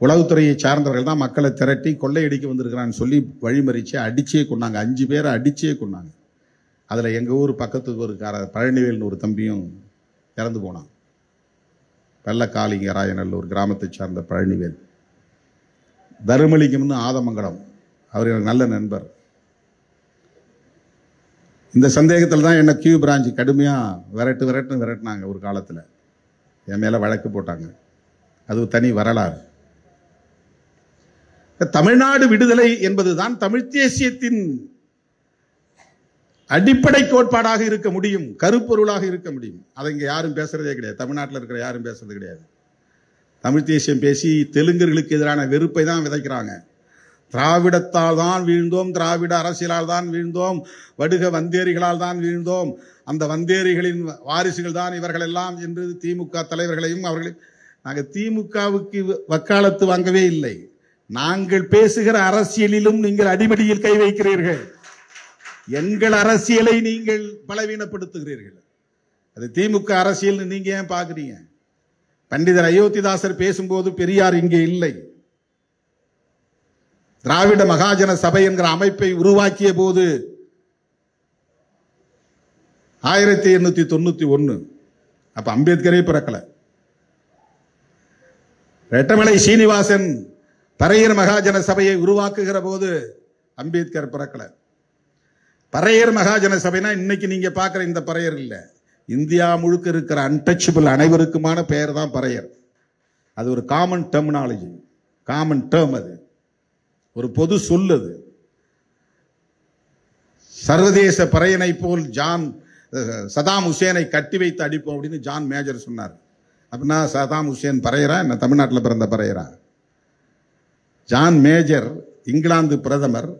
உளவுத்துறையை சார்ந்தவர்கள் தான் மக்களை திரட்டி கொள்ளையடிக்க வந்திருக்கிறான்னு சொல்லி வழிமறிச்சு அடிச்சே கொண்டாங்க. 5 பேரை அடிச்சே கொண்டாங்க. அதில் எங்கள் ஊர் பக்கத்துக்கு ஒரு பழனிவேல்னு ஒரு தம்பியும் இறந்து போனான். வெள்ளக்காளிங்க ராயநல்லூர் கிராமத்தை சார்ந்த பழனிவேல். தருமலிங்கம்னு ஆதமங்கலம், அவர் எனக்கு நல்ல நண்பர். இந்த சந்தேகத்தில் தான் என்ன கியூ பிரான்ச் கடுமையாக விரட்டினாங்க ஒரு காலத்தில். என் மேலே வழக்கு போட்டாங்க. அது தனி வரலாறு. தமிழ்நாடு விடுதலை என்பதுதான் தமிழ் தேசியத்தின் அடிப்படை கோட்பாடாக இருக்க முடியும், கருப்பொருளாக இருக்க முடியும். அதை இங்கே யாரும் பேசுறதே கிடையாது. தமிழ்நாட்டில் இருக்கிற யாரும் பேசுறது கிடையாது. தமிழ் தேசியம் பேசி தெலுங்கர்களுக்கு எதிரான வெறுப்பை தான் விதைக்கிறாங்க. திராவிடத்தால் தான் வீழ்ந்தோம், திராவிட அரசியலால் தான் வீழ்ந்தோம், வடுக வந்தேரிகளால் தான் வீழ்ந்தோம், அந்த வந்தேரிகளின் வாரிசுகள் தான் இவர்கள் எல்லாம் என்று திமுக தலைவர்களையும் அவர்களையும். நாங்கள் திமுகவுக்கு வக்காலத்து வாங்கவே இல்லை. நாங்கள் பேசுகிற அரசியலிலும் நீங்கள் அடிமடியில் கை வைக்கிறீர்கள். எங்கள் அரசியலை நீங்கள் பலவீனப்படுத்துகிறீர்கள். அது திமுக அரசியல் நீங்க ஏன் பார்க்குறீங்க? பண்டிதர் அயோத்திதாசர் பேசும்போது பெரியார் இங்கே இல்லை. திராவிட மகாஜன சபை என்கிற அமைப்பை உருவாக்கிய போது 1891, அப்ப அம்பேத்கரே பிறக்கல. ரெட்டமலை சீனிவாசன் பறையர் மகாஜன சபையை உருவாக்குகிற போது அம்பேத்கர் பிறக்கல. பறையர் மகாஜன சபைனா இன்னைக்கு நீங்க பார்க்கிற இந்த பறையர் இல்ல. இந்தியா முழுக்க இருக்கிற அன்டச்சபிள் அனைவருக்குமான பெயர் தான் பறையர். அது ஒரு காமன் டெர்மினாலஜி, காமன் டேர்ம். அது ஒரு பொது சொல்லது. சர்வதேச பறையனை போல் சதாம் ஹுசேனை கட்டி வைத்து அடிப்போம் அப்படின்னு ஜான் மேஜர் சொன்னார். அப்படின்னா சதாம் ஹுசேன் பறையரா என்ன? தமிழ்நாட்டில் பிறந்த பறையரா? ஜான் மேஜர் இங்கிலாந்து பிரதமர்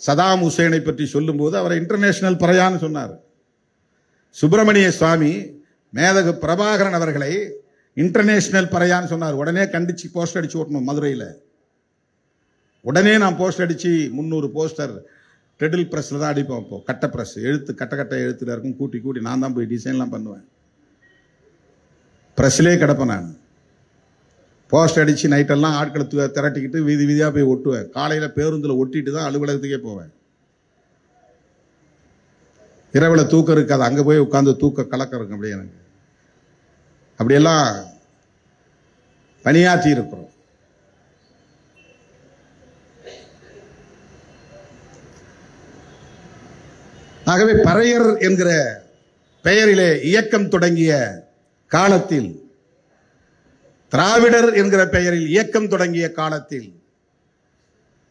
சதாம் ஹுசேனை பற்றி சொல்லும் போது அவரை இன்டர்நேஷனல் பறையான்னு சொன்னார். சுப்பிரமணிய சுவாமி மேதகு பிரபாகரன் அவர்களை இன்டர்நேஷனல் பறையான்னு சொன்னார். உடனே கண்டிச்சு போஸ்டர் அடிச்சு ஓட்டணும் மதுரையில். உடனே நான் போஸ்டர் அடிச்சு 300 போஸ்டர் டெடில் பிரஸ்ல தான் அடிப்போம். இப்போ கட்ட பிரஸ், எழுத்து கட்ட எழுத்துல இருக்கும், கூட்டி நான் தான் போய் டிசைன்லாம் பண்ணுவேன். பிரஸ்லே கிடப்பேன் நான். போஸ்டர் அடிச்சு நைட்டெல்லாம் ஆட்களை திரட்டிக்கிட்டு வீதி வீதியாக போய் ஒட்டுவேன். காலையில் பேருந்தில் ஒட்டிட்டு தான் அலுவலகத்துக்கே போவேன். இரவில் தூக்கம் இருக்காது, அங்கே போய் உட்காந்து தூக்க கலக்கம் இருக்கும். அப்படியே எனக்கு அப்படியெல்லாம் பணியாற்றி இருக்கிறோம். ஆகவே பறையர் என்கிற பெயரிலே இயக்கம் தொடங்கிய காலத்தில், திராவிடர் என்கிற பெயரில் இயக்கம் தொடங்கிய காலத்தில்,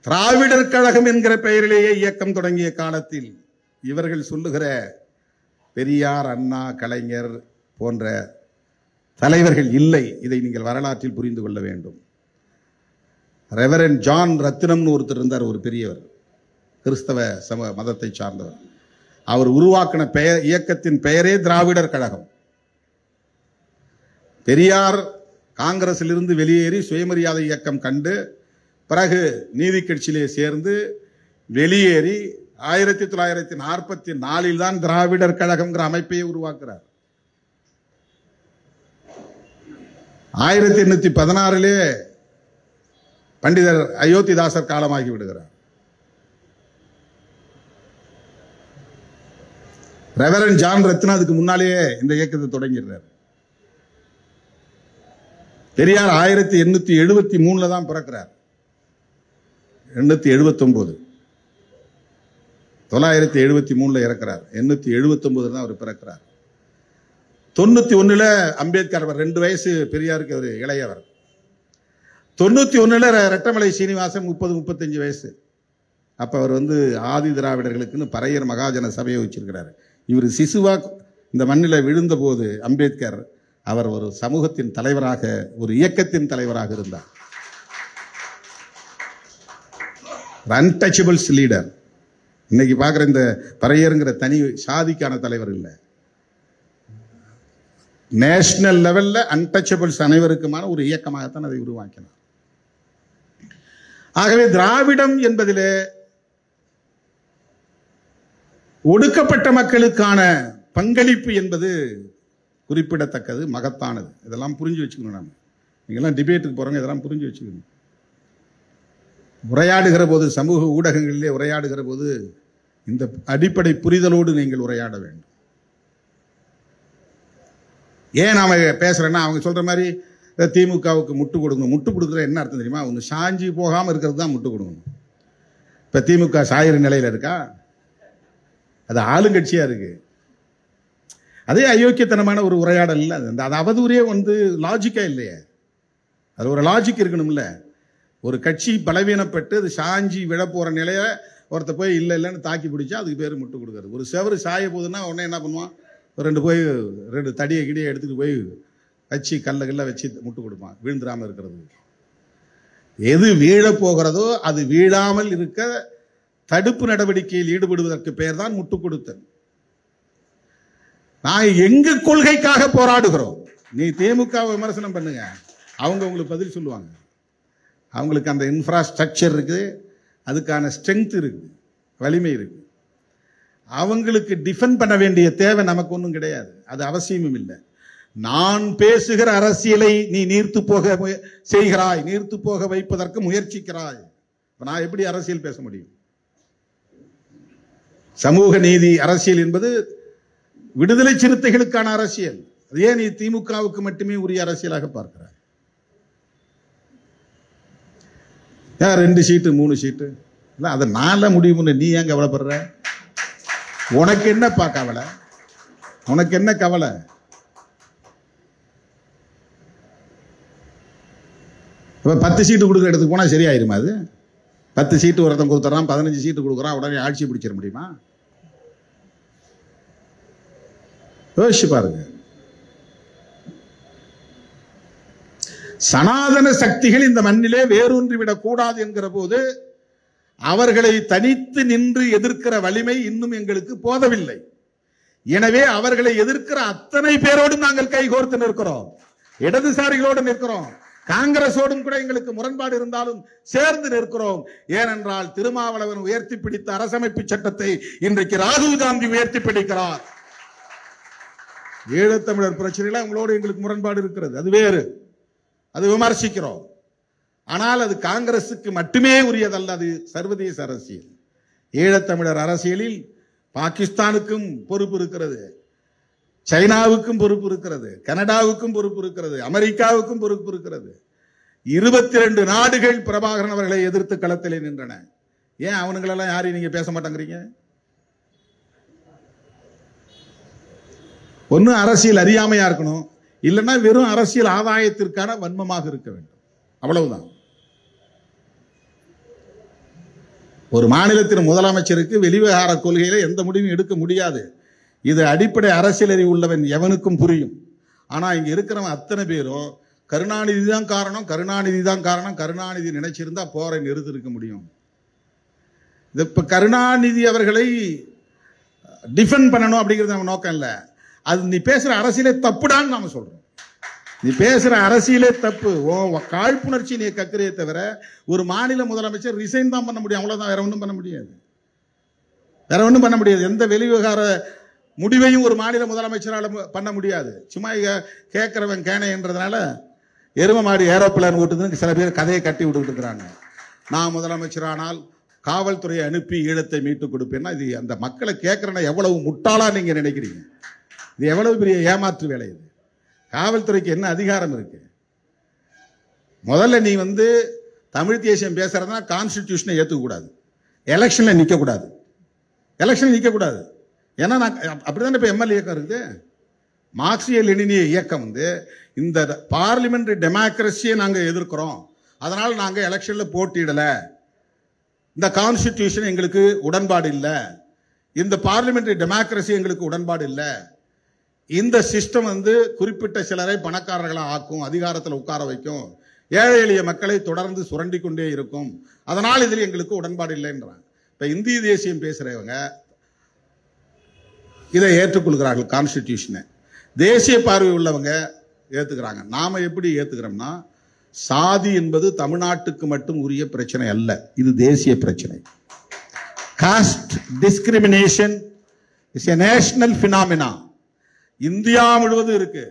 திராவிடர் கழகம் என்கிற பெயரிலேயே இயக்கம் தொடங்கிய காலத்தில் இவர்கள் சொல்லுகிற பெரியார், அண்ணா, கலைஞர் போன்ற தலைவர்கள் இல்லை. இதை நீங்கள் வரலாற்றில் புரிந்து கொள்ள வேண்டும். ரெவரண்ட் ஜான் ரத்தினம்னு ஒருத்தர் இருந்தார், ஒரு பெரியவர், கிறிஸ்தவ மதத்தை சார்ந்தவர். அவர் உருவாக்கின இயக்கத்தின் பெயரே திராவிடர் கழகம். பெரியார் காங்கிரஸில் இருந்து வெளியேறி சுயமரியாதை இயக்கம் கண்டு பிறகு நீதி கட்சியிலே சேர்ந்து வெளியேறி 1944 தான் திராவிடர் கழகம்ங்கிற அமைப்பையே உருவாக்குறார். 1816 பண்டிதர் அயோத்திதாசர் காலமாகி விடுகிறார். ரெவரண்ட் ஜான் ரத்னா அதுக்கு முன்னாலேயே இந்த இயக்கத்தை தொடங்கிடுறார். பெரியார் 1873 தான் பிறக்கிறார். 879 973 இறக்கிறார். 879 தான் அவர் பிறக்கிறார். 91 அம்பேத்கர், அவர் 2 வயசு பெரியாருக்கு அவர் இளையவர். 91 ரெட்டமலை சீனிவாசன் 30-35 வயசு. அப்ப அவர் ஆதி திராவிடர்களுக்குன்னு பறையர் மகாஜன சபையை வச்சிருக்கிறார். இவர் சிசுவா இந்த மண்ணில் விழுந்த போது அம்பேத்கர் அவர் ஒரு சமூகத்தின் தலைவராக, ஒரு இயக்கத்தின் தலைவராக இருந்தார். Untouchables leader. இன்னைக்கு பார்க்குற இந்த பறையருங்கிற தனி சாதிக்கான தலைவர் இல்லை, நேஷனல் லெவல்ல அன்டச்சபிள்ஸ் அனைவருக்குமான ஒரு இயக்கமாகத்தான் அதை உருவாக்கினார். ஆகவே திராவிடம் என்பதிலே ஒடுக்கப்பட்ட மக்களுக்கான பங்களிப்பு என்பது குறிப்பிடத்தக்கது, மகத்தானது. இதெல்லாம் புரிஞ்சு வச்சுக்கணும். நம்ம நீங்கெல்லாம் டிபேட்டுக்கு போறவங்க இதெல்லாம் புரிஞ்சு வச்சுக்கணும். உரையாடுகிற போது, சமூக ஊடகங்களிலே உரையாடுகிற போது இந்த அடிப்படை புரிதலோடு நீங்கள் உரையாட வேண்டும். ஏன் நாம பேசுறேன்னா, அவங்க சொல்ற மாதிரி திமுகவுக்கு முட்டு கொடுக்கணும். முட்டு கொடுக்குற என்ன அர்த்தம் தெரியுமா? ஒன்று சாஞ்சி போகாமல் இருக்கிறது தான் முட்டு கொடுக்கணும். இப்போ திமுக சாயிற நிலையில் இருக்கா? அது ஆளுங்கட்சியா இருக்கு. அதே அயோக்கியத்தனமான ஒரு உரையாடல் இல்லை. அந்த அவதூறே லாஜிக்கா இல்லையே. அது ஒரு லாஜிக் இருக்கணும்ல. ஒரு கட்சி பலவீனப்பட்டு அது சாஞ்சி விழ போற நிலைய ஒருத்த போய் இல்லை இல்லைன்னு தாக்கி பிடிச்சா அதுக்கு பேர் முட்டு கொடுக்கறது. ஒரு செவரு சாய போகுதுன்னா உடனே என்ன பண்ணுவான்? ரெண்டு தடியை கிடியை எடுத்துட்டு போய் வச்சு கல்ல வச்சு முட்டு கொடுப்பான், வீழ்ந்துடாம இருக்கிறது. எது வீழ போகிறதோ அது வீழாமல் இருக்க தடுப்பு நடவடிக்கையில் ஈடுபடுவதற்கு பெயர் தான் முட்டு கொடுத்தல். நான் எங்க கொள்கைக்காக போராடுகிறோம். நீ திமுக விமர்சனம் பண்ணுங்க, அவங்க உங்களுக்கு பதில் சொல்லுவாங்க. அவங்களுக்கு அந்த இன்ஃப்ராஸ்ட்ரக்சர் இருக்கு, அதுக்கான ஸ்ட்ரென்த் இருக்கு, வலிமை இருக்கு. அவங்களுக்கு டிஃபெண்ட் பண்ண வேண்டிய தேவை நமக்கு ஒன்றும் கிடையாது, அது அவசியமும் இல்லை. நான் பேசுகிற அரசியலை நீ நீர்த்து போக செய்கிறாய், நீர்த்து போக வைப்பதற்கு முயற்சிக்கிறாய். நான் எப்படி அரசியல் பேச முடியும்? சமூக நீதி அரசியல் என்பது விடுதலை சிறுத்தைகளுக்கான அரசியல். அது ஏன் நீ திமுகவுக்கு மட்டுமே உரிய அரசியலாக பார்க்கிறாய்? 2 சீட்டு 3 சீட்டு இல்லை, அதை நான்ல முடியும்னு நீ ஏன் கவலைப்படுற? உனக்கு என்னப்பா கவலை? உனக்கு என்ன கவலை? இப்போ 10 சீட்டு கொடுக்குற இடத்துக்கு போனால் சரியாயிருமா? அது 10 சீட்டு ஒருத்தன் கொடுத்துறான், 15 சீட்டு கொடுக்குறான், உடனே ஆட்சி பிடிச்சிட முடியுமா? யோசிச்சு பாருங்க. சனாதன சக்திகள் இந்த மண்ணிலே வேரூன்றிவிடக் கூடாது என்கிற போது அவர்களை தனித்து நின்று எதிர்க்கிற வலிமை இன்னும் எங்களுக்கு போதவில்லை. எனவே அவர்களை எதிர்க்கிற அத்தனை பேரோடும் நாங்கள் கைகோர்த்து நிற்கிறோம், இடதுசாரிகளோடு நிற்கிறோம், காங்கிரஸோடும் கூட எங்களுக்கு முரண்பாடு இருந்தாலும் சேர்ந்து நிற்கிறோம். ஏனென்றால் திருமாவளவன் உயர்த்தி பிடித்த அரசமைப்பு சட்டத்தை இன்றைக்கு ராகுல் காந்தி உயர்த்தி பிடிக்கிறார். ஈழத்தமிழர் பிரச்சனையில உங்களோடு எங்களுக்கு முரண்பாடு இருக்கிறது, அது வேறு, அது விமர்சிக்கிறோம். ஆனால் அது காங்கிரசுக்கு மட்டுமே உரியதல்ல, அது சர்வதேச அரசியல். ஈழத்தமிழர் அரசியலில் பாகிஸ்தானுக்கும் பொறுப்பு இருக்கிறது, சைனாவுக்கும் பொறுப்பு இருக்கிறது, கனடாவுக்கும் பொறுப்பு இருக்கிறது, அமெரிக்காவுக்கும் பொறுப்பு இருக்கிறது. 22 நாடுகள் பிரபாகரன் அவர்களை எதிர்த்து களத்திலே நின்றன. ஏன் அவனுங்களெல்லாம் யாரையும் நீங்க பேச மாட்டேங்கிறீங்க? ஒன்னு அரசியல் அறியாமையா இருக்கணும், இல்லைன்னா வெறும் அரசியல் ஆதாயத்திற்கான வன்மமாக இருக்க வேண்டும், அவ்வளவுதான். ஒரு மாநிலத்தின் முதலமைச்சருக்கு வெளிவிவகார கொள்கையில எந்த முடிவும் எடுக்க முடியாது. இது அடிப்படை அரசியல் அறிவு உள்ளவன் எவனுக்கும் புரியும். ஆனா இங்க இருக்கிறவன் அத்தனை பேரும் கருணாநிதி தான் காரணம், கருணாநிதி தான் காரணம், கருணாநிதி நினைச்சிருந்தா போரை நிறுத்திருக்க முடியும். இப்ப கருணாநிதி அவர்களை டிஃபெண்ட் பண்ணணும் அப்படிங்கிறது நம்ம நோக்கம் இல்லை. அது நீ பேசுற அரசியலே தப்புடான்னு நாம சொல்றோம். நீ பேசுற அரசியலே தப்பு. காழ்ப்புணர்ச்சி நீ கக்கிறையே தவிர ஒரு மாநில முதலமைச்சர் ரிசைன் தான் பண்ண முடியும், அவ்வளவுதான். வேற ஒன்றும் பண்ண முடியாது, வேற ஒன்றும் பண்ண முடியாது. எந்த வெளிவிவகார முடிவையும் ஒரு மாநில முதலமைச்சரால் பண்ண முடியாது. சும்மா கேட்கிறவன் கேனைன்றதுனால எரும மாடி ஏரோப்ளேன் ஓட்டுதுன்னு சில பேர் கதையை கட்டி விட்டுக்கிட்டு இருக்கிறாங்க. நான் முதலமைச்சரானால் காவல்துறையை அனுப்பி ஈழத்தை மீட்டு கொடுப்பேன்னா இது அந்த மக்களை கேட்கறனா எவ்வளவு முட்டாளா நீங்க நினைக்கிறீங்க? இது எவ்வளவு பெரிய ஏமாற்று வேலை இது. காவல்துறைக்கு என்ன அதிகாரம் இருக்கு? முதல்ல நீ தமிழ் தேசியம் பேசுறதுனா கான்ஸ்டிடியூஷனை ஏற்றுக்கூடாது, எலெக்ஷன்ல நிற்கக்கூடாது, எலெக்ஷன் நிற்கக்கூடாது. ஏன்னா நான் அப்படிதான் இப்போ எம்எல்ஏ இயக்கம் இருக்குது. மார்க்சிய லெனினிய இயக்கம் இந்த பார்லிமெண்டரி டெமோக்ரஸியை நாங்கள் எதிர்க்கிறோம், அதனால நாங்கள் எலெக்ஷன்ல போட்டியிடல, இந்த கான்ஸ்டிடியூஷன் எங்களுக்கு உடன்பாடு இல்லை இந்த பார்லிமெண்டரி டெமோக்ரஸி எங்களுக்கு உடன்பாடு இல்லை, இந்த சிஸ்டம் குறிப்பிட்ட சிலரை பணக்காரர்களா ஆக்கும், அதிகாரத்தில் உட்கார வைக்கும், ஏழை எளிய மக்களை தொடர்ந்து சுரண்டி கொண்டே இருக்கும், அதனால் இதில் எங்களுக்கு உடன்பாடு இல்லைன்றாங்க. இப்ப இந்திய தேசியம் பேசுறவங்க இதை ஏற்றுக்கொள்கிறார்கள், கான்ஸ்டிடியூஷனை. தேசிய பார்வை உள்ளவங்க ஏத்துக்கிறாங்க. நாம எப்படி ஏத்துக்கிறோம்னா, சாதி என்பது தமிழ்நாட்டுக்கு மட்டும் உரிய பிரச்சனை அல்ல, இது தேசிய பிரச்சனை. Cost discrimination is a national phenomena. India முழுவதும் இருக்கு.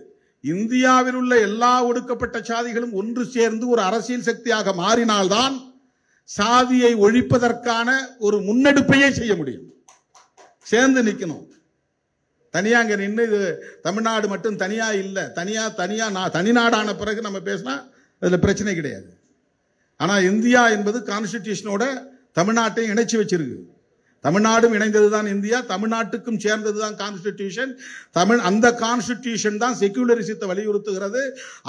இந்தியாவில் உள்ள எல்லா ஒடுக்கப்பட்ட சாதிகளும் ஒன்று சேர்ந்து ஒரு அரசியல் சக்தியாக மாறினால்தான் சாதியை ஒழிப்பதற்கான ஒரு முன்னெடுப்பையே செய்ய முடியும். சேர்ந்து நிக்கணும். தனியா அங்க நின்று இது தமிழ்நாடு மட்டும் தனியா இல்ல, தனிநாடான பிறகு நம்ம பேசினா அதுல பிரச்சனை கிடையாது. ஆனா இந்தியா என்பது கான்ஸ்டிடியூஷனோட தமிழ்நாட்டையும் இணைச்சு வச்சிருக்கு. தமிழ்நாடும் இணைந்ததுதான் இந்தியா, தமிழ்நாட்டுக்கும் சேர்ந்ததுதான் கான்ஸ்டிடியூஷன். அந்த கான்ஸ்டிடியூஷன் தான் செக்யூலரிசத்தை வலியுறுத்துகிறது.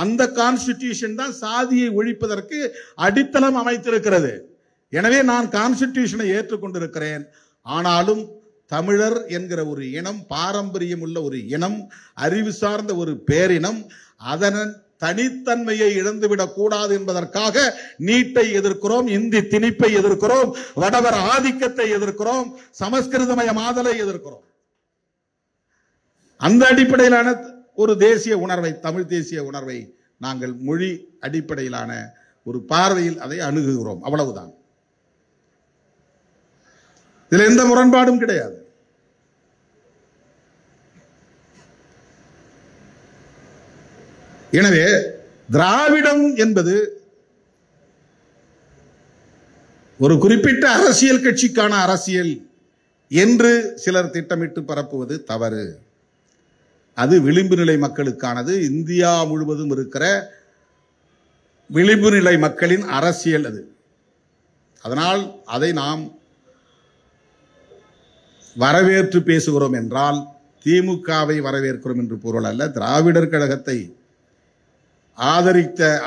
அந்த கான்ஸ்டிடியூஷன் தான் சாதியை ஒழிப்பதற்கு அடித்தளம் அமைத்திருக்கிறது. எனவே நான் கான்ஸ்டிடியூஷனை ஏற்றுக்கொண்டிருக்கிறேன். ஆனாலும் தமிழர் என்கிற ஒரு இனம், பாரம்பரியம் உள்ள ஒரு இனம், அறிவு சார்ந்த ஒரு பேரினம், அதன் தனித்தன்மையை இழந்துவிடக் கூடாது என்பதற்காக நீட்டை எதிர்க்கிறோம், இந்தி திணிப்பை எதிர்க்கிறோம், வடவர் ஆதிக்கத்தை எதிர்க்கிறோம், சமஸ்கிருதமயமாதலை எதிர்க்கிறோம். அந்த அடிப்படையிலான ஒரு தேசிய உணர்வை, தமிழ் தேசிய உணர்வை நாங்கள் மொழி அடிப்படையிலான ஒரு பார்வையில் அதை அணுகுகிறோம், அவ்வளவுதான். இதுல எந்த முரண்பாடும் கிடையாது. எனவே திராவிடம் என்பது ஒரு குறிப்பிட்ட அரசியல் கட்சிக்கான அரசியல் என்று சிலர் திட்டமிட்டு பரப்புவது தவறு. அது விளிம்பு நிலை மக்களுக்கானது. இந்தியா முழுவதும் இருக்கிற விளிம்பு நிலை மக்களின் அரசியல் அது. அதனால் அதை நாம் வரவேற்று பேசுகிறோம் என்றால் திமுகவை வரவேற்கிறோம் என்று பொருள் அல்ல. திராவிடர் கழகத்தை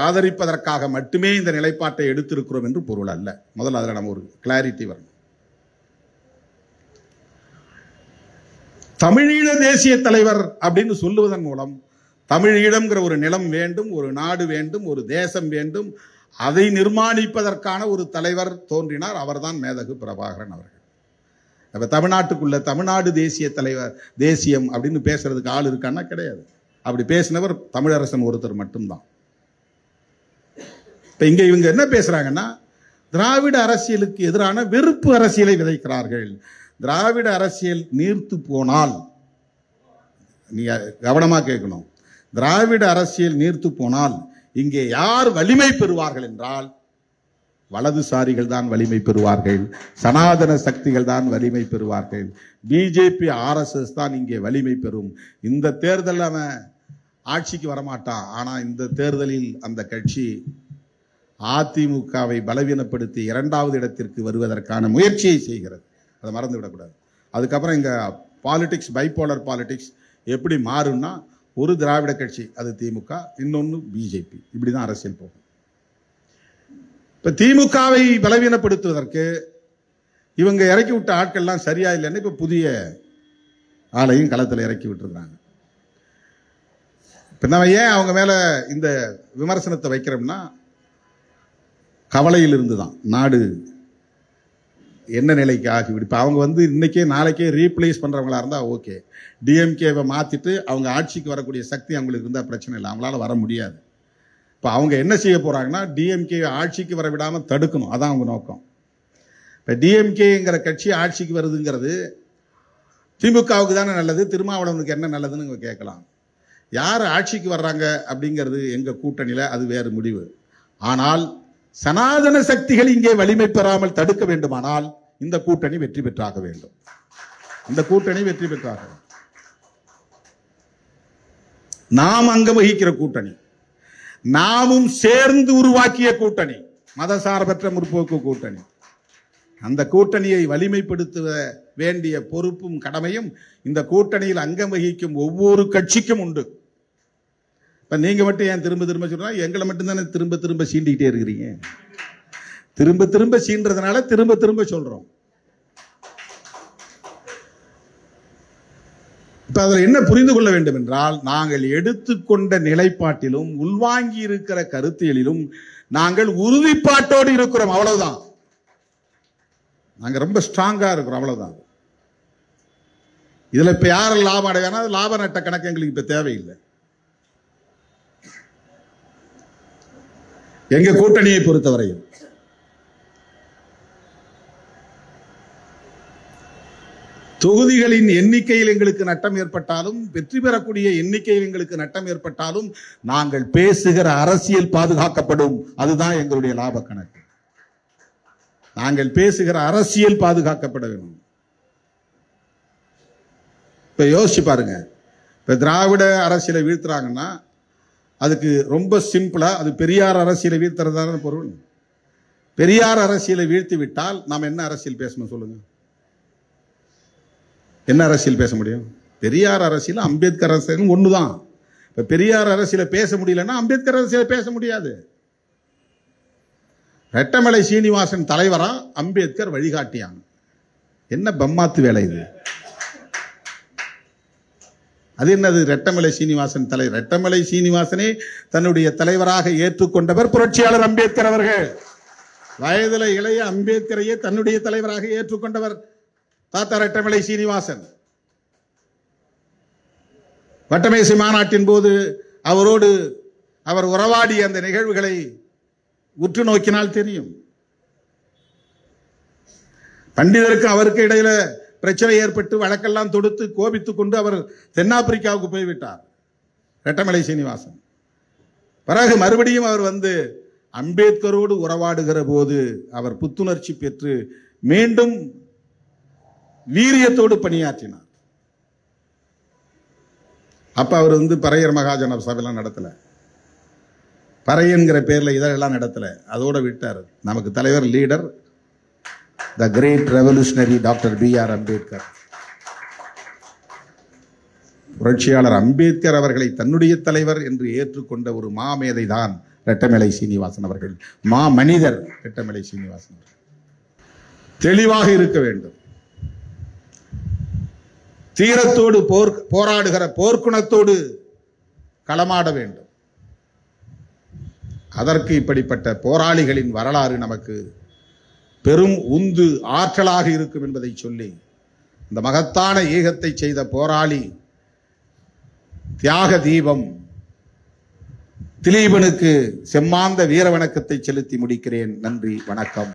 ஆதரிப்பதற்காக மட்டுமே இந்த நிலைப்பாட்டை எடுத்திருக்கிறோம் என்று பொருள் அல்ல. முதல்ல அதில் நம்ம ஒரு கிளாரிட்டி வரணும். தமிழீழ தேசிய தலைவர் அப்படின்னு சொல்லுவதன் மூலம் தமிழீழம்ங்கிற ஒரு நிலம் வேண்டும், ஒரு நாடு வேண்டும், ஒரு தேசம் வேண்டும், அதை நிர்மாணிப்பதற்கான ஒரு தலைவர் தோன்றினார். அவர்தான் மேதகு பிரபாகரன் அவர்கள். அப்ப தமிழ்நாட்டுக்குள்ள தமிழ்நாடு தேசிய தலைவர், தேசியம் அப்படின்னு பேசுறதுக்கு ஆள் இருக்கான்னா கிடையாது. அப்படி பேசினவர் தமிழரசன் ஒருத்தர் மட்டும்தான். இப்ப இங்க இவங்க என்ன பேசுறாங்கன்னா, திராவிட அரசியலுக்கு எதிரான வெறுப்பு அரசியலை விதைக்கிறார்கள். திராவிட அரசியல் நீர்த்து போனால், நீங்க கவனமா கேட்கணும், திராவிட அரசியல் நீர்த்து போனால் இங்கே யார் வலிமை பெறுவார்கள் என்றால் வலதுசாரிகள் தான் வலிமை பெறுவார்கள், சனாதன சக்திகள் தான் வலிமை பெறுவார்கள், பிஜேபி RSS தான் இங்கே வலிமை பெறும். இந்த தேர்தல் அவன் ஆட்சிக்கு வரமாட்டான். ஆனா இந்த தேர்தலில் அந்த கட்சி அதிமுகவை பலவீனப்படுத்தி 2வது இடத்திற்கு வருவதற்கான முயற்சியை செய்கிறது. அதை மறந்து விடக்கூடாது. அதுக்கப்புறம் இங்க பாலிடிக்ஸ், பைபோலர் பாலிடிக்ஸ் எப்படி மாறும்னா, ஒரு திராவிட கட்சி அது திமுக, இன்னொன்னு பிஜேபி, இப்படிதான் அரசியல் போகும். இப்ப திமுகவை பலவீனப்படுத்துவதற்கு இவங்க இறக்கி விட்ட ஆட்கள்லாம் சரியா இல்லைன்னு இப்ப புதிய ஆளையும் களத்தில் இறக்கி விட்டுருக்காங்க. இப்ப நம்ம ஏன் அவங்க மேல இந்த விமர்சனத்தை வைக்கிறோம்னா, கவலையில் இருந்துதான் நாடு என்ன நிலைக்கு ஆகிவிடும். இப்ப அவங்க இன்னைக்கே நாளைக்கே ரீப்ளேஸ் பண்றவங்களா இருந்தா ஓகே, டிஎம்கேவை மாத்திட்டு அவங்க ஆட்சிக்கு வரக்கூடிய சக்தி அவங்களுக்கு இருந்தா பிரச்சனை இல்லை, அவங்களால வர முடியாது. இப்ப அவங்க என்ன செய்ய போறாங்கன்னா, டிஎம்கே ஆட்சிக்கு வர விடாம தடுக்கணும், அதான் அவங்க நோக்கம். இப்ப டிஎம்கேங்கிற கட்சி ஆட்சிக்கு வருதுங்கிறது திமுகவுக்கு தானே நல்லது, திருமாவளவனுக்கு என்ன நல்லதுன்னு கேட்கலாம். யார் ஆட்சிக்கு வர்றாங்க அப்படிங்கிறது எங்க கூட்டணியில அது வேறு முடிவு. ஆனால் சனாதன சக்திகள் இங்கே வலிமை பெறாமல் தடுக்க வேண்டுமானால் இந்த கூட்டணி வெற்றி பெற்றாக வேண்டும். இந்த கூட்டணி வெற்றி பெற்றாக நாம் அங்க வகிக்கிற கூட்டணி, நாமும் சேர்ந்து உருவாக்கிய கூட்டணி, மதசார்பற்ற முற்போக்கு கூட்டணி. அந்த கூட்டணியை வலிமைப்படுத்த வேண்டிய பொறுப்பும் கடமையும் இந்த கூட்டணியில் அங்கம் வகிக்கும் ஒவ்வொரு கட்சிக்கும் உண்டு. இப்ப நீங்க மட்டும் ஏன் திரும்ப திரும்ப சொல்றா, எங்களை மட்டும்தானே திரும்ப திரும்ப சீண்டிக்கிட்டே இருக்கிறீங்க. திரும்ப திரும்ப சீன்றதுனால திரும்ப திரும்ப சொல்றோம். அதில் என்ன புரிந்து கொள்ள வேண்டும் என்றால், நாங்கள் எடுத்துக்கொண்ட நிலைப்பாட்டிலும் உள்வாங்கி இருக்கிற கருத்தியலிலும் நாங்கள் உறுதிப்பாட்டோடு இருக்கிறோம். அவ்வளவுதான். நாங்க ரொம்ப ஸ்ட்ராங்கா இருக்கிறோம். அவ்வளவுதான். இதுல இப்ப யார் லாபம் அடைவானா, லாப நட்ட கணக்கு எங்களுக்கு இப்ப தேவையில்லை. எங்க கூட்டணியை பொறுத்தவரையில் தொகுதிகளின் எண்ணிக்கையில் எங்களுக்கு நட்டம் ஏற்பட்டாலும், வெற்றி பெறக்கூடிய எண்ணிக்கையில் எங்களுக்கு நட்டம் ஏற்பட்டாலும், நாங்கள் பேசுகிற அரசியல் பாதுகாக்கப்படும். அதுதான் எங்களுடைய லாப கணக்கு. நாங்கள் பேசுகிற அரசியல் பாதுகாக்கப்பட வேண்டும். இப்ப யோசிச்சு பாருங்க. இப்ப திராவிட அரசியலை வீழ்த்துறாங்கன்னா அதுக்கு ரொம்ப சிம்பிளா, அது பெரியார் அரசியலை வீழ்த்துறதான பொருள். பெரியார் அரசியலை வீழ்த்தி விட்டால் நாம் என்ன அரசியல் பேசணும் சொல்லுங்க? என்ன அரசியல் பேச முடியும்? பெரியார் அரசியல் அம்பேத்கர் அரசியல் ஒண்ணுதான். இப்ப பெரியார் அரசியலை பேச முடியலன்னா அம்பேத்கர் அரசியலை பேச முடியாது. ரெட்டமலை சீனிவாசன் தலைவரா, அம்பேத்கர் வழிகாட்டியான். என்ன பம்மாத்து வேலை இது? அது என்னது ரெட்டமலை சீனிவாசன் தலைவர்? ரெட்டமலை சீனிவாசனே தன்னுடைய தலைவராக ஏற்றுக்கொண்டவர் புரட்சியாளர் அம்பேத்கர் அவர்கள். வயதில இளைய அம்பேத்கரையே தன்னுடைய தலைவராக ஏற்றுக்கொண்டவர் தாத்தா ரெட்டமலை சீனிவாசன். வட்டமேசை மாநாட்டின் போது அவரோடு அவர் உறவாடிய அந்த நிகழ்வுகளை உற்று நோக்கினால் தெரியும். பண்டிதருக்கு அவருக்கு இடையில பிரச்சனை ஏற்பட்டு வழக்கெல்லாம் தொடுத்து கோபித்துக் கொண்டு அவர் தென்னாப்பிரிக்காவுக்கு போய்விட்டார் ரெட்டமலை சீனிவாசன். பிறகு மறுபடியும் அவர் வந்து அம்பேத்கரோடு உறவாடுகிற போது அவர் புத்துணர்ச்சி பெற்று மீண்டும் வீரியத்தோடு பணியாற்றினார். அப்ப அவர் வந்து பறையர் மகாஜன சபையெல்லாம் நடத்தல, பறையன்கிற பேர்ல இதெல்லாம் நடத்தல, அதோட விட்டார். நமக்கு தலைவர் leader the great revolutionary doctor B.R. Ambedkar. புரட்சியாளர் அம்பேத்கர் அவர்களை தன்னுடைய தலைவர் என்று ஏற்றுக்கொண்ட ஒரு மாமேதை தான் ரெட்டமலை சீனிவாசன் அவர்கள். மா மனிதர் ரெட்டமலை சீனிவாசன் அவர்கள். தெளிவாக இருக்க வேண்டும். தீரத்தோடு போராடுகிற போர்க்குணத்தோடு களமாட வேண்டும். அதற்கு இப்படிப்பட்ட போராளிகளின் வரலாறு நமக்கு பெரும் உந்து ஆற்றலாக இருக்கும் என்பதை சொல்லி, இந்த மகத்தான ஈகத்தை செய்த போராளி தியாக தீபம் திலீபனுக்கு செம்மாந்த வீர வணக்கத்தை செலுத்தி முடிக்கிறேன். நன்றி, வணக்கம்.